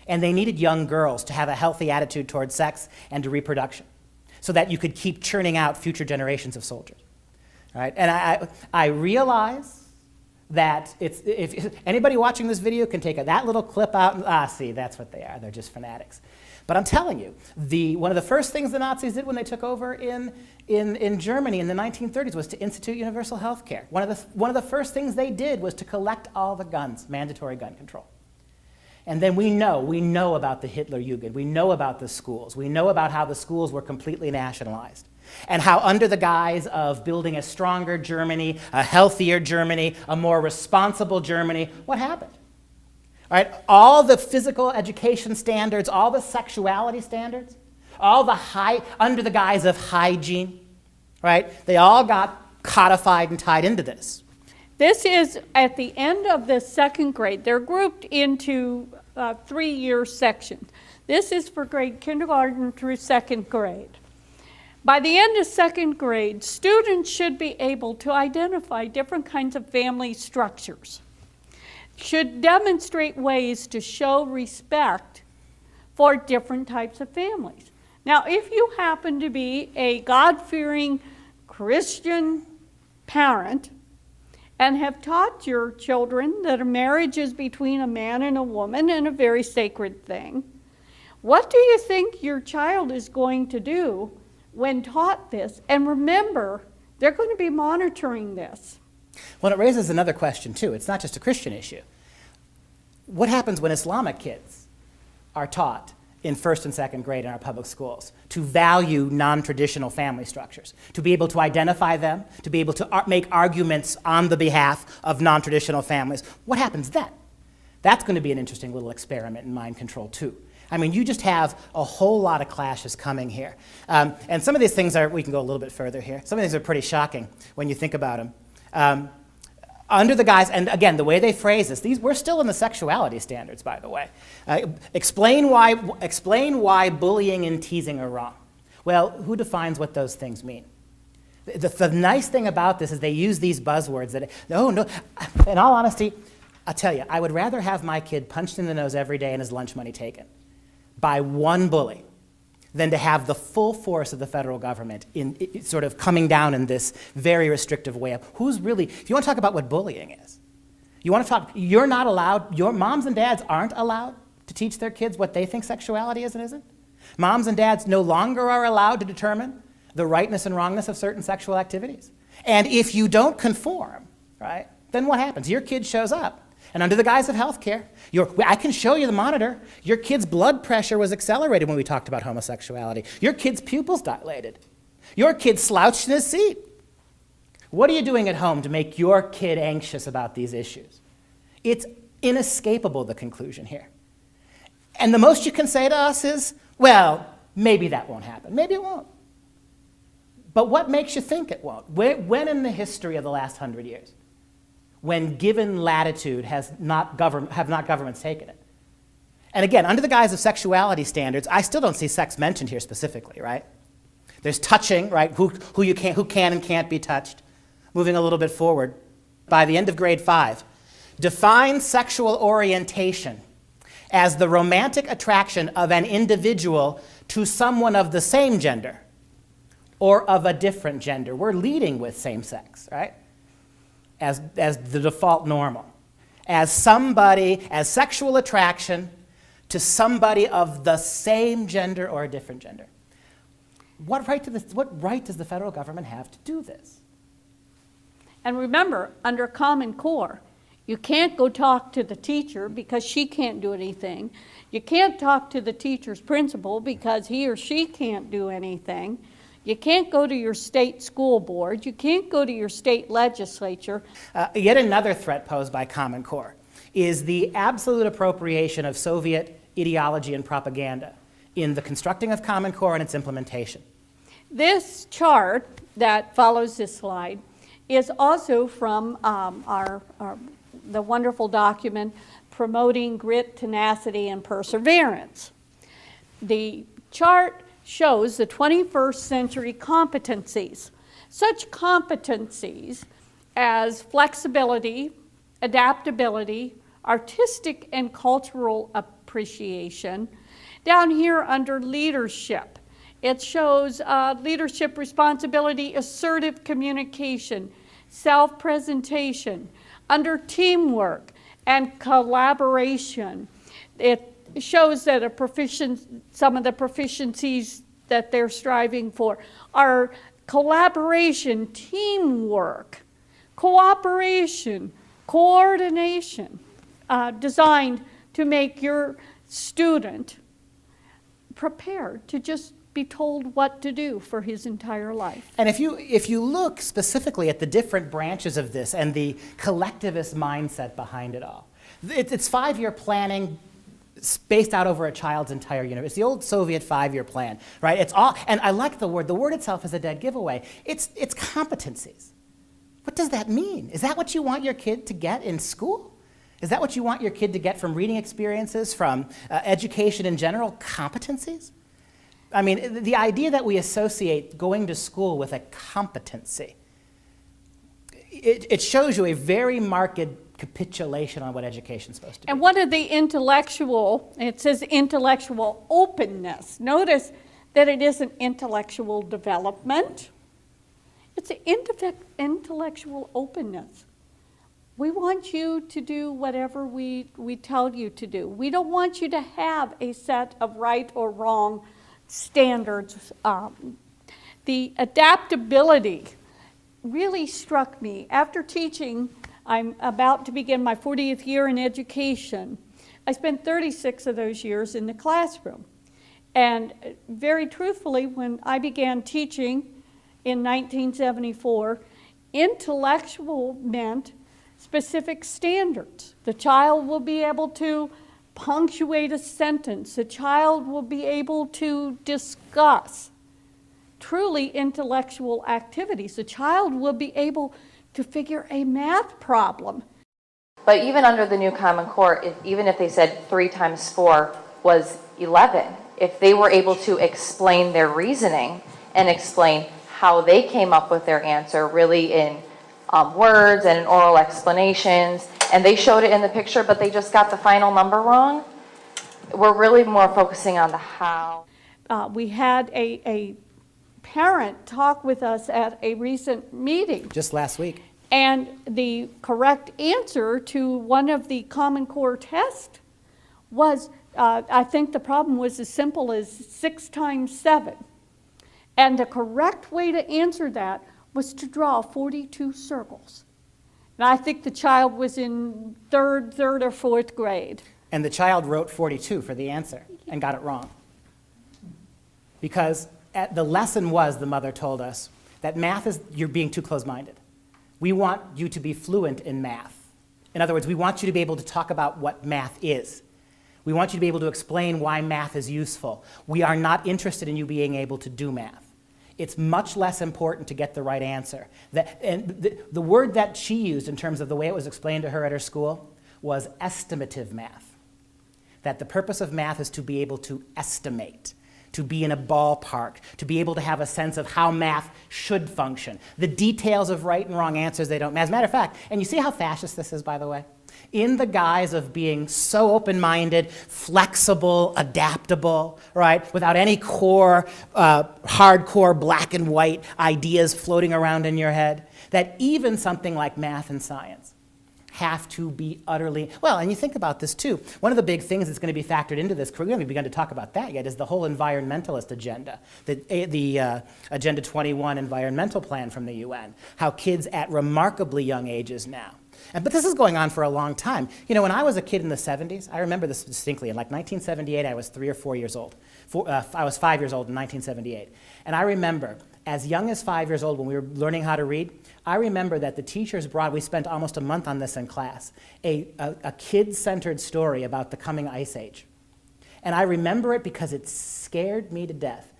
And they needed young girls to have a healthy attitude towards sex and to reproduction so that you could keep churning out future generations of soldiers. All right? And I realize that if anybody watching this video can take that little clip out and, see, that's what they are. They're just fanatics. But I'm telling you, one of the first things the Nazis did when they took over in Germany in the 1930s was to institute universal health care. One of the first things they did was to collect all the guns, mandatory gun control. And then we know about the Hitler Jugend. We know about the schools. We know about how the schools were completely nationalized. And how under the guise of building a stronger Germany, a healthier Germany, a more responsible Germany, what happened? All right, all the physical education standards, all the sexuality standards, all the under the guise of hygiene, right? They all got codified and tied into this. This is at the end of the second grade. They're grouped into 3-year sections. This is for grade kindergarten through second grade. By the end of second grade, students should be able to identify different kinds of family structures, should demonstrate ways to show respect for different types of families. Now, if you happen to be a God-fearing Christian parent and have taught your children that a marriage is between a man and a woman and a very sacred thing, what do you think your child is going to do when taught this? And remember, they're going to be monitoring this. Well, it raises another question, too. It's not just a Christian issue. What happens when Islamic kids are taught in first and second grade in our public schools to value non-traditional family structures, to be able to identify them, to be able to make arguments on the behalf of non-traditional families? What happens then? That's going to be an interesting little experiment in mind control, too. I mean, you just have a whole lot of clashes coming here. And some of these things we can go a little bit further here. Some of these are pretty shocking when you think about them. Under the guise, and again, the way they phrase this, we're still in the sexuality standards, by the way. Explain why bullying and teasing are wrong. Well, who defines what those things mean? The nice thing about this is they use these buzzwords that, no, in all honesty, I'll tell you, I would rather have my kid punched in the nose every day and his lunch money taken by one bully than to have the full force of the federal government in sort of coming down in this very restrictive way of who's really, if you want to talk about what bullying is, you want to talk, you're not allowed, your moms and dads aren't allowed to teach their kids what they think sexuality is and isn't. Moms and dads no longer are allowed to determine the rightness and wrongness of certain sexual activities. And if you don't conform, right, then what happens? Your kid shows up. And under the guise of health care, I can show you the monitor. Your kid's blood pressure was accelerated when we talked about homosexuality. Your kid's pupils dilated. Your kid slouched in his seat. What are you doing at home to make your kid anxious about these issues? It's inescapable, the conclusion here. And the most you can say to us is, well, maybe that won't happen. Maybe it won't. But what makes you think it won't? When in the history of the last 100 years? When given latitude have not governments taken it? And again, under the guise of sexuality standards, I still don't see sex mentioned here specifically, right? There's touching, right? Who can and can't be touched. Moving a little bit forward, by the end of grade 5, define sexual orientation as the romantic attraction of an individual to someone of the same gender or of a different gender. We're leading with same sex, right? As the default normal, as sexual attraction to somebody of the same gender or a different gender. What right does the federal government have to do this? And remember, under Common Core, you can't go talk to the teacher because she can't do anything. You can't talk to the teacher's principal because he or she can't do anything. You can't go to your state school board. You can't go to your state legislature. Yet another threat posed by Common Core is the absolute appropriation of Soviet ideology and propaganda in the constructing of Common Core and its implementation. This chart that follows this slide is also from the wonderful document Promoting Grit, Tenacity, and Perseverance. The chart shows the 21st century competencies. Such competencies as flexibility, adaptability, artistic and cultural appreciation. Down here under leadership, it shows leadership responsibility, assertive communication, self-presentation. Under teamwork and collaboration, it shows that some of the proficiencies that they're striving for are collaboration, teamwork, cooperation, coordination, designed to make your student prepared to just be told what to do for his entire life. And if you look specifically at the different branches of this and the collectivist mindset behind it all, it's 5-year planning spaced out over a child's entire universe. It's the old Soviet 5-year plan, right? It's all, and I like the word itself is a dead giveaway. It's competencies. What does that mean? Is that what you want your kid to get in school? Is that what you want your kid to get from reading experiences, from education in general, competencies? I mean, the idea that we associate going to school with a competency, it shows you a very marked capitulation on what education is supposed to be. And what are the intellectual, it says intellectual openness. Notice that it isn't intellectual development. It's intellectual openness. We want you to do whatever we tell you to do. We don't want you to have a set of right or wrong standards. The adaptability really struck me. After teaching, I'm about to begin my 40th year in education. I spent 36 of those years in the classroom. And very truthfully, when I began teaching in 1974, intellectual meant specific standards. The child will be able to punctuate a sentence. The child will be able to discuss truly intellectual activities. The child will be able to figure a math problem. But even under the new Common Core, even if they said 3 times 4 was 11, if they were able to explain their reasoning and explain how they came up with their answer really in words and in oral explanations, and they showed it in the picture, but they just got the final number wrong, we're really more focusing on the how. We had a parent talk with us at a recent meeting. Just last week. And the correct answer to one of the Common Core tests was, I think the problem was as simple as 6 times 7. And the correct way to answer that was to draw 42 circles. And I think the child was in third or fourth grade. And the child wrote 42 for the answer and got it wrong. Because the lesson was, the mother told us, that math is, you're being too close-minded. We want you to be fluent in math. In other words, we want you to be able to talk about what math is. We want you to be able to explain why math is useful. We are not interested in you being able to do math. It's much less important to get the right answer. The word that she used in terms of the way it was explained to her at her school was estimative math. That the purpose of math is to be able to estimate, to be in a ballpark, to be able to have a sense of how math should function. The details of right and wrong answers, they don't. As a matter of fact, and you see how fascist this is, by the way? In the guise of being so open-minded, flexible, adaptable, right, without any core, hardcore black and white ideas floating around in your head, that even something like math and science have to be utterly, well, and you think about this too. One of the big things that's going to be factored into this, we haven't begun to talk about that yet, is the whole environmentalist agenda, the Agenda 21 environmental plan from the UN, how kids at remarkably young ages now. But this is going on for a long time. You know, when I was a kid in the 70s, I remember this distinctly. In like 1978, I was 3 or 4 years old. I was 5 years old in 1978. And I remember, as young as 5 years old, when we were learning how to read, I remember that the teachers brought, we spent almost a month on this in class, a kid-centered story about the coming ice age. And I remember it because it scared me to death.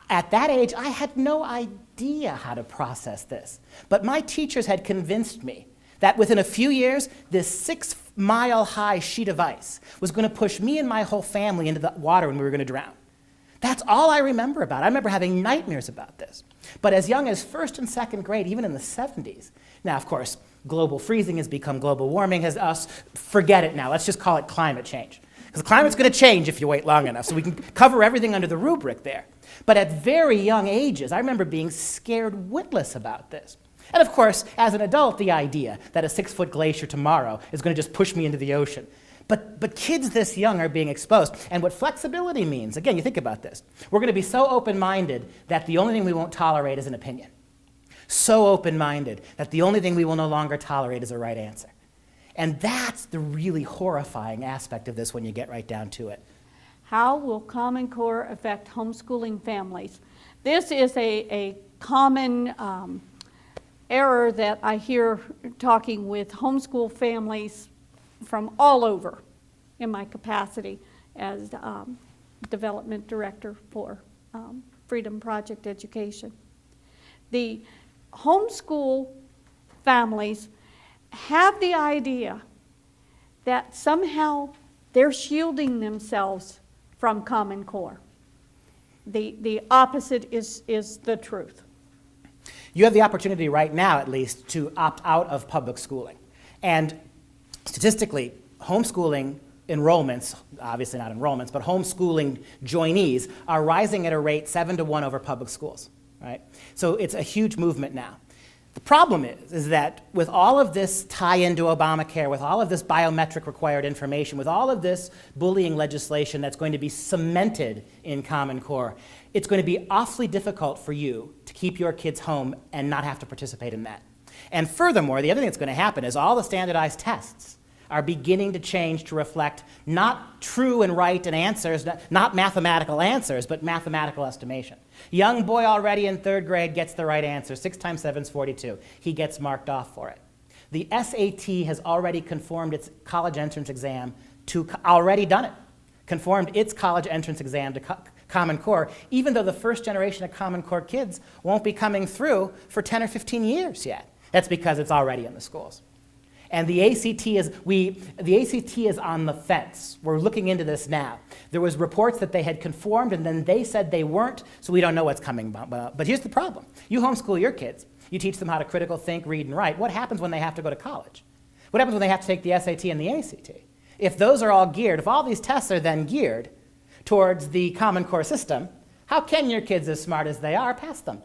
At that age, I had no idea how to process this. But my teachers had convinced me that within a few years, this 6-mile-high sheet of ice was going to push me and my whole family into the water when we were going to drown. That's all I remember about it. I remember having nightmares about this. But as young as 1st and 2nd grade, even in the 70s, now, of course, global freezing has become global warming, forget it now. Let's just call it climate change. Because the climate's going to change if you wait long enough, so we can cover everything under the rubric there. But at very young ages, I remember being scared witless about this. And of course, as an adult, the idea that a 6-foot glacier tomorrow is going to just push me into the ocean. But kids this young are being exposed. And what flexibility means, again, you think about this. We're going to be so open-minded that the only thing we won't tolerate is an opinion. So open-minded that the only thing we will no longer tolerate is a right answer. And that's the really horrifying aspect of this when you get right down to it. How will Common Core affect homeschooling families? This is a common error that I hear talking with homeschool families from all over in my capacity as development director for Freedom Project Education. The homeschool families have the idea that somehow they're shielding themselves from Common Core. the opposite is the truth. You have the opportunity right now, at least, to opt out of public schooling. And statistically, homeschooling enrollments, obviously not enrollments, but homeschooling joinees are rising at a rate 7-to-1 over public schools, right? So it's a huge movement now. The problem is that with all of this tie-in to Obamacare, with all of this biometric required information, with all of this bullying legislation that's going to be cemented in Common Core, it's going to be awfully difficult for you to keep your kids home and not have to participate in that. And furthermore, the other thing that's going to happen is all the standardized tests are beginning to change to reflect not true and right and answers, not mathematical answers, but mathematical estimation. Young boy already in 3rd grade gets the right answer. 6 times 7 is 42. He gets marked off for it. The SAT has already conformed its college entrance exam to, already done it, conformed its college entrance exam to Common Core, even though the first generation of Common Core kids won't be coming through for 10 or 15 years yet. That's because it's already in the schools. And the ACT is on the fence. We're looking into this now. There was reports that they had conformed, and then they said they weren't, so we don't know what's coming. But here's the problem. You homeschool your kids. You teach them how to critical think, read, and write. What happens when they have to go to college? What happens when they have to take the SAT and the ACT? If those are all geared, if all these tests are then geared towards the Common Core system, how can your kids, as smart as they are, pass them?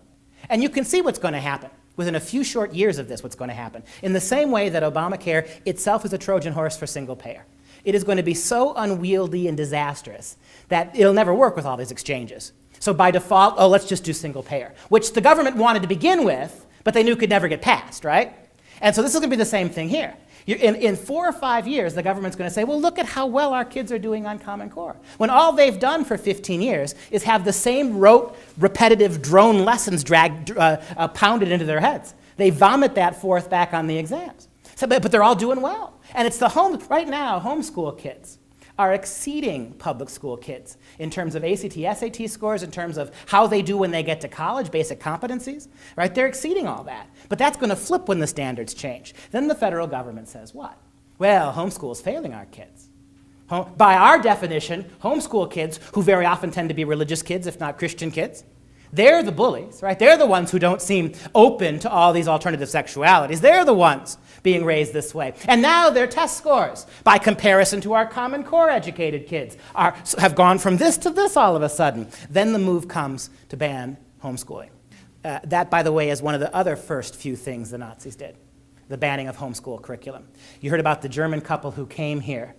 And you can see what's going to happen. Within a few short years of this, what's going to happen. In the same way that Obamacare itself is a Trojan horse for single payer. It is going to be so unwieldy and disastrous that it'll never work with all these exchanges. So by default, oh, let's just do single payer, which the government wanted to begin with, but they knew could never get passed, right? And so this is going to be the same thing here. In 4 or 5 years, the government's going to say, well, look at how well our kids are doing on Common Core. When all they've done for 15 years is have the same rote, repetitive drone lessons pounded into their heads. They vomit that forth back on the exams. So, but they're all doing well. And it's right now, homeschool kids are exceeding public school kids in terms of ACT, SAT scores, in terms of how they do when they get to college, basic competencies, right? They're exceeding all that. But that's going to flip when the standards change. Then the federal government says what? Well, homeschool is failing our kids. By our definition, homeschool kids, who very often tend to be religious kids, if not Christian kids, they're the bullies, right? They're the ones who don't seem open to all these alternative sexualities. They're the ones being raised this way. And now their test scores, by comparison to our Common Core educated kids, have gone from this to this all of a sudden. Then the move comes to ban homeschooling. That, by the way, is one of the other first few things the Nazis did, the banning of homeschool curriculum. You heard about the German couple who came here.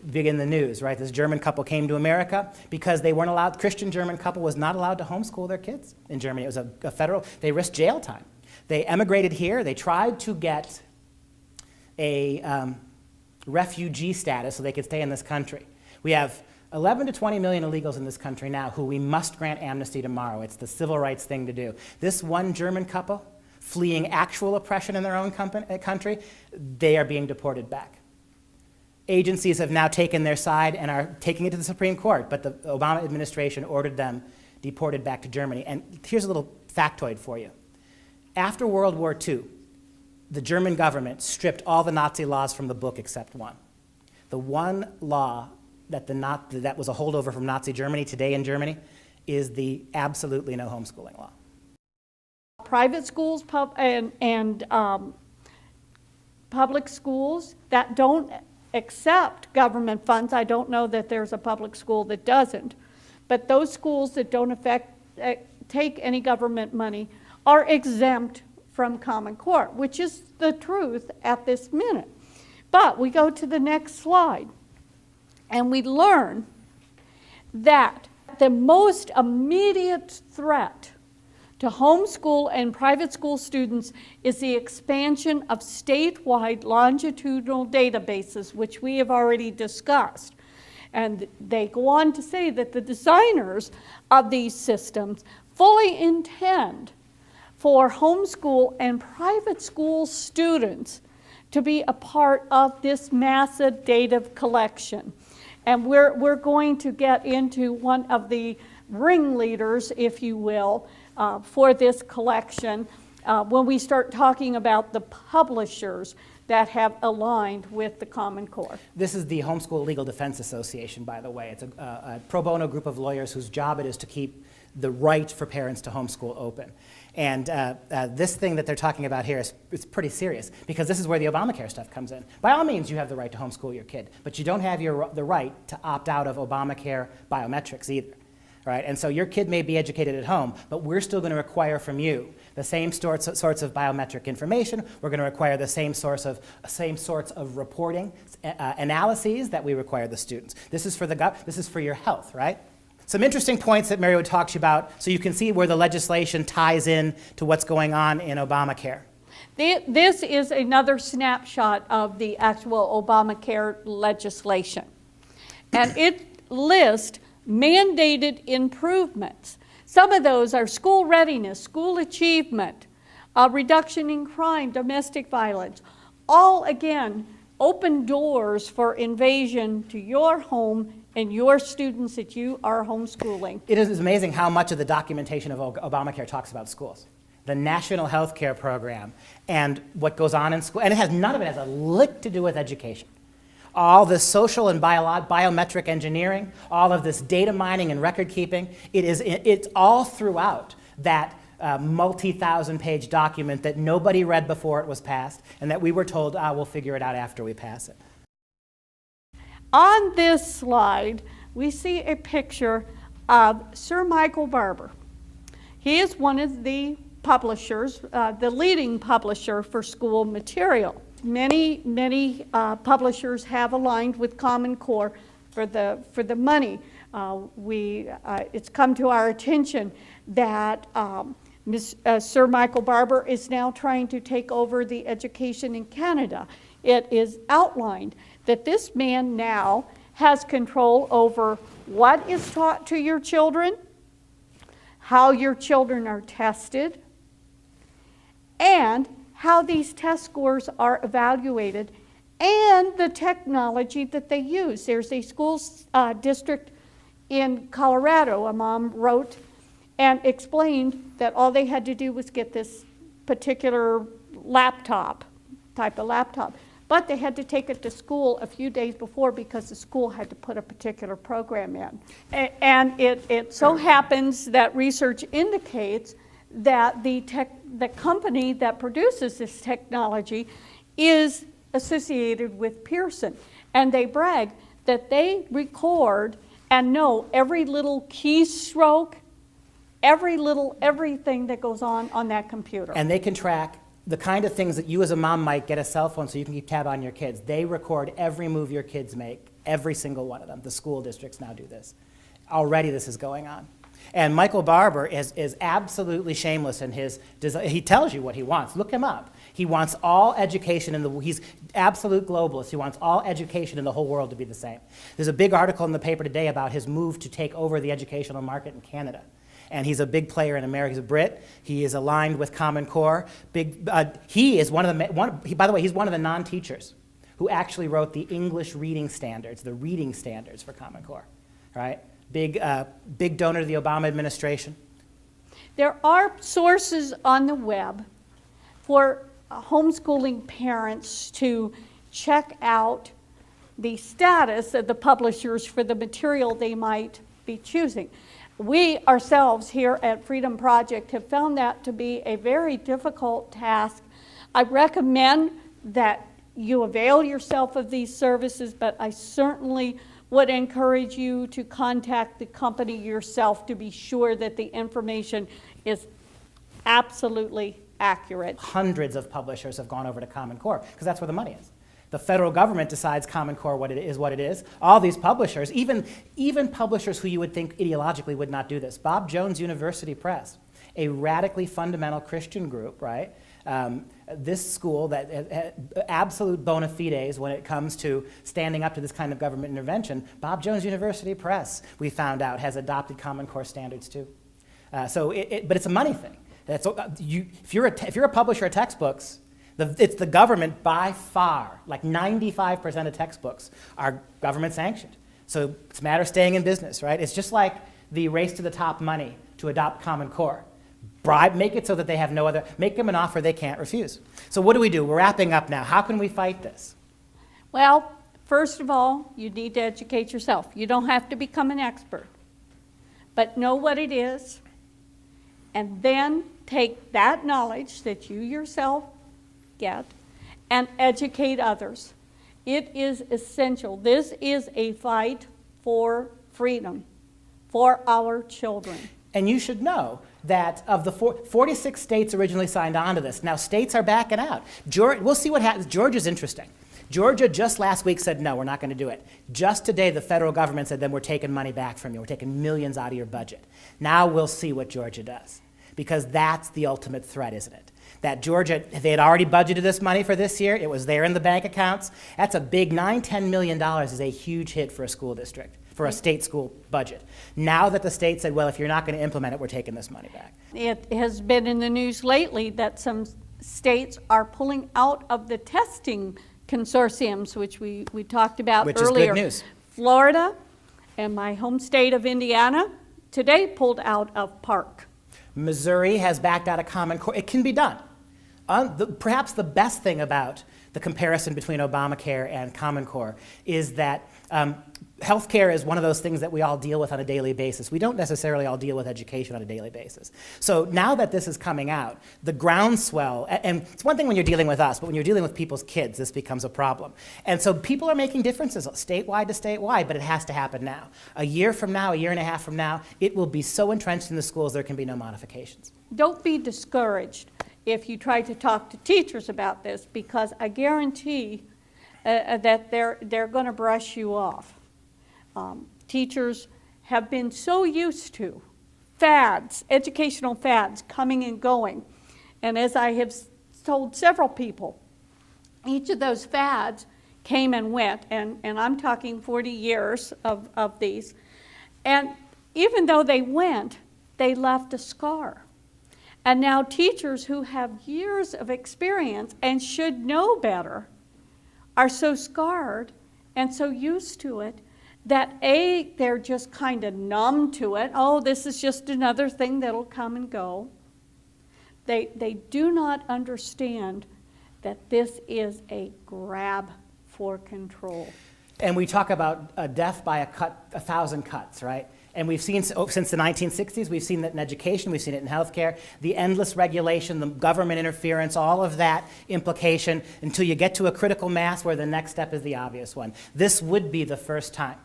Big in the news, right? This German couple came to America because they weren't allowed, Christian German couple was not allowed to homeschool their kids in Germany. It was a federal, they risked jail time. They emigrated here, they tried to get a refugee status so they could stay in this country. We have 11 to 20 million illegals in this country now who we must grant amnesty tomorrow. It's the civil rights thing to do. This one German couple, fleeing actual oppression in their own country, they are being deported back. Agencies have now taken their side and are taking it to the Supreme Court, but the Obama administration ordered them deported back to Germany. And here's a little factoid for you. After World War II, the German government stripped all the Nazi laws from the book except one. The one law that was a holdover from Nazi Germany today in Germany is the absolutely no homeschooling law. Private schools and public schools that don't accept government funds. I don't know that there's a public school that doesn't. But those schools that don't take any government money are exempt from Common Core, which is the truth at this minute. But we go to the next slide, and we learn that the most immediate threat to homeschool and private school students is the expansion of statewide longitudinal databases, which we have already discussed. And they go on to say that the designers of these systems fully intend for homeschool and private school students to be a part of this massive data collection. And we're going to get into one of the ringleaders, if you will, for this collection when we start talking about the publishers that have aligned with the Common Core. This is the Homeschool Legal Defense Association, by the way. It's a pro bono group of lawyers whose job it is to keep the right for parents to homeschool open. And this thing that they're talking about here is pretty serious, because this is where the Obamacare stuff comes in. By all means, you have the right to homeschool your kid, but you don't have the right to opt out of Obamacare biometrics either. Right? And so your kid may be educated at home, but we're still going to require from you the same sorts of biometric information. We're going to require the same sorts of reporting, analyses that we require the students. This is for your health, right? Some interesting points that Mary would talk to you about, so you can see where the legislation ties in to what's going on in Obamacare. This is another snapshot of the actual Obamacare legislation. And it lists mandated improvements. Some of those are school readiness, school achievement, reduction in crime, domestic violence. All, again, open doors for invasion to your home and your students that you are homeschooling. It is amazing how much of the documentation of Obamacare talks about schools. The National Health Care Program and what goes on in school, and none of it has a lick to do with education. All this social and biometric engineering, all of this data mining and record keeping, it's all throughout that multi-thousand-page document that nobody read before it was passed, and that we were told, we'll figure it out after we pass it. On this slide, we see a picture of Sir Michael Barber. He is one of the publishers, the leading publisher for school material. Many publishers have aligned with Common Core for the money. It's come to our attention that Sir Michael Barber is now trying to take over the education in Canada. It is outlined that this man now has control over what is taught to your children, how your children are tested, and how these test scores are evaluated, and the technology that they use. There's a school district in Colorado, a mom wrote and explained that all they had to do was get this particular type of laptop. But they had to take it to school a few days before because the school had to put a particular program in. And it so happens that research indicates that the company that produces this technology is associated with Pearson. And they brag that they record and know every little keystroke, everything that goes on that computer. And they can track the kind of things that you as a mom might get a cell phone so you can keep tab on your kids. They record every move your kids make, every single one of them. The school districts now do this. Already this is going on. And Michael Barber is absolutely shameless in his design. He tells you what he wants. Look him up. He wants all education he's absolute globalist. He wants all education in the whole world to be the same. There's a big article in the paper today about his move to take over the educational market in Canada. And he's a big player in America. He's a Brit. He is aligned with Common Core. He is by the way, he's one of the non-teachers who actually wrote the English reading standards, the reading standards for Common Core, right? Big donor to the Obama administration. There are sources on the web for homeschooling parents to check out the status of the publishers for the material they might be choosing. We ourselves here at Freedom Project have found that to be a very difficult task. I recommend that you avail yourself of these services, but I certainly would encourage you to contact the company yourself to be sure that the information is absolutely accurate. Hundreds of publishers have gone over to Common Core because that's where the money is. The federal government decides Common Core what it is. All these publishers, even publishers who you would think ideologically would not do this. Bob Jones University Press, a radically fundamental Christian group, right? This school that absolute bona fides when it comes to standing up to this kind of government intervention, Bob Jones University Press, we found out, has adopted Common Core standards too. But it's a money thing. If you're a publisher of textbooks, it's the government by far, like 95% of textbooks are government sanctioned. So it's a matter of staying in business, right? It's just like the race to the top money to adopt Common Core. Bribe, make it so that they have no other, make them an offer they can't refuse. So what do? We're wrapping up now. How can we fight this? Well, first of all, you need to educate yourself. You don't have to become an expert, but know what it is, and then take that knowledge that you yourself get and educate others. It is essential. This is a fight for freedom for our children. And you should know that of the 46 states originally signed on to this, now states are backing out. We'll see what happens. Georgia's interesting. Georgia just last week said, no, we're not going to do it. Just today, the federal government said, then we're taking money back from you. We're taking millions out of your budget. Now we'll see what Georgia does, because that's the ultimate threat, isn't it? That Georgia, they had already budgeted this money for this year. It was there in the bank accounts. That's a big $9–10 million is a huge hit for a school district, for a state school budget. Now that the state said, well, if you're not going to implement it, we're taking this money back. It has been in the news lately that some states are pulling out of the testing consortiums, which we talked about Which earlier. is good news. Florida and my home state of Indiana today pulled out of PARCC. Missouri has backed out of Common Core. It can be done. Perhaps the best thing about the comparison between Obamacare and Common Core is that healthcare is one of those things that we all deal with on a daily basis. We don't necessarily all deal with education on a daily basis. So now that this is coming out, the groundswell, and it's one thing when you're dealing with us, but when you're dealing with people's kids, this becomes a problem. And so people are making differences statewide to statewide, but it has to happen now. A year from now, a year and a half from now, it will be so entrenched in the schools there can be no modifications. Don't be discouraged if you try to talk to teachers about this, because I guarantee that they're going to brush you off. Teachers have been so used to fads, educational fads coming and going. And as I have told several people, each of those fads came and went, and I'm talking 40 years of these. And even though they went, they left a scar. And now teachers who have years of experience and should know better are so scarred and so used to it that they're just kind of numb to it. Oh, this is just another thing that'll come and go. They do not understand that this is a grab for control. And we talk about a death by 1,000 cuts, right? And we've seen, since the 1960s, we've seen that in education, we've seen it in healthcare, the endless regulation, the government interference, all of that implication, until you get to a critical mass where the next step is the obvious one. This would be the first time.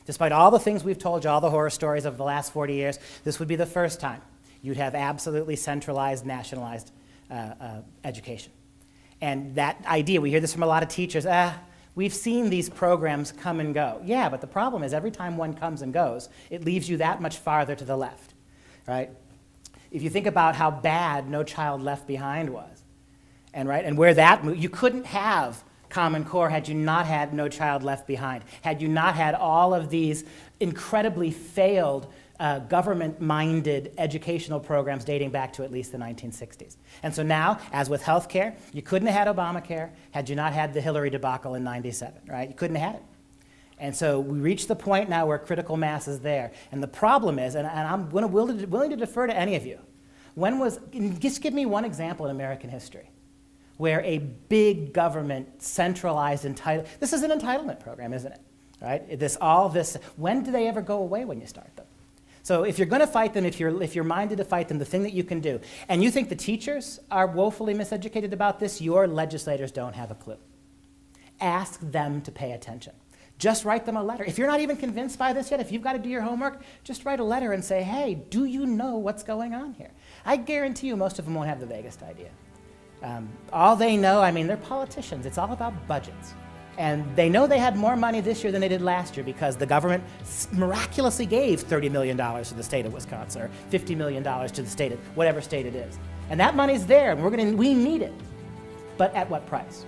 Despite all the things we've told you, all the horror stories of the last 40 years, this would be the first time you'd have absolutely centralized, nationalized education. And that idea, we hear this from a lot of teachers, we've seen these programs come and go. Yeah, but the problem is every time one comes and goes, it leaves you that much farther to the left, right? If you think about how bad No Child Left Behind was, and where that, you couldn't have Common Core had you not had No Child Left Behind, had you not had all of these incredibly failed government-minded educational programs dating back to at least the 1960s. And so now, as with healthcare, you couldn't have had Obamacare had you not had the Hillary debacle in '97, right? You couldn't have had it. And so we reached the point now where critical mass is there. And the problem is, and I'm willing to defer to any of you, just give me one example in American history where a big government centralized this is an entitlement program, isn't it? Right? When do they ever go away when you start them? So if you're going to fight them, if you're minded to fight them, the thing that you can do, and you think the teachers are woefully miseducated about this, your legislators don't have a clue. Ask them to pay attention. Just write them a letter. If you're not even convinced by this yet, if you've got to do your homework, just write a letter and say, hey, do you know what's going on here? I guarantee you most of them won't have the vaguest idea. All they know, they're politicians. It's all about budgets. And they know they had more money this year than they did last year because the government miraculously gave $30 million to the state of Wisconsin, or $50 million to the state, whatever state it is. And that money's there, and we need it. But at what price?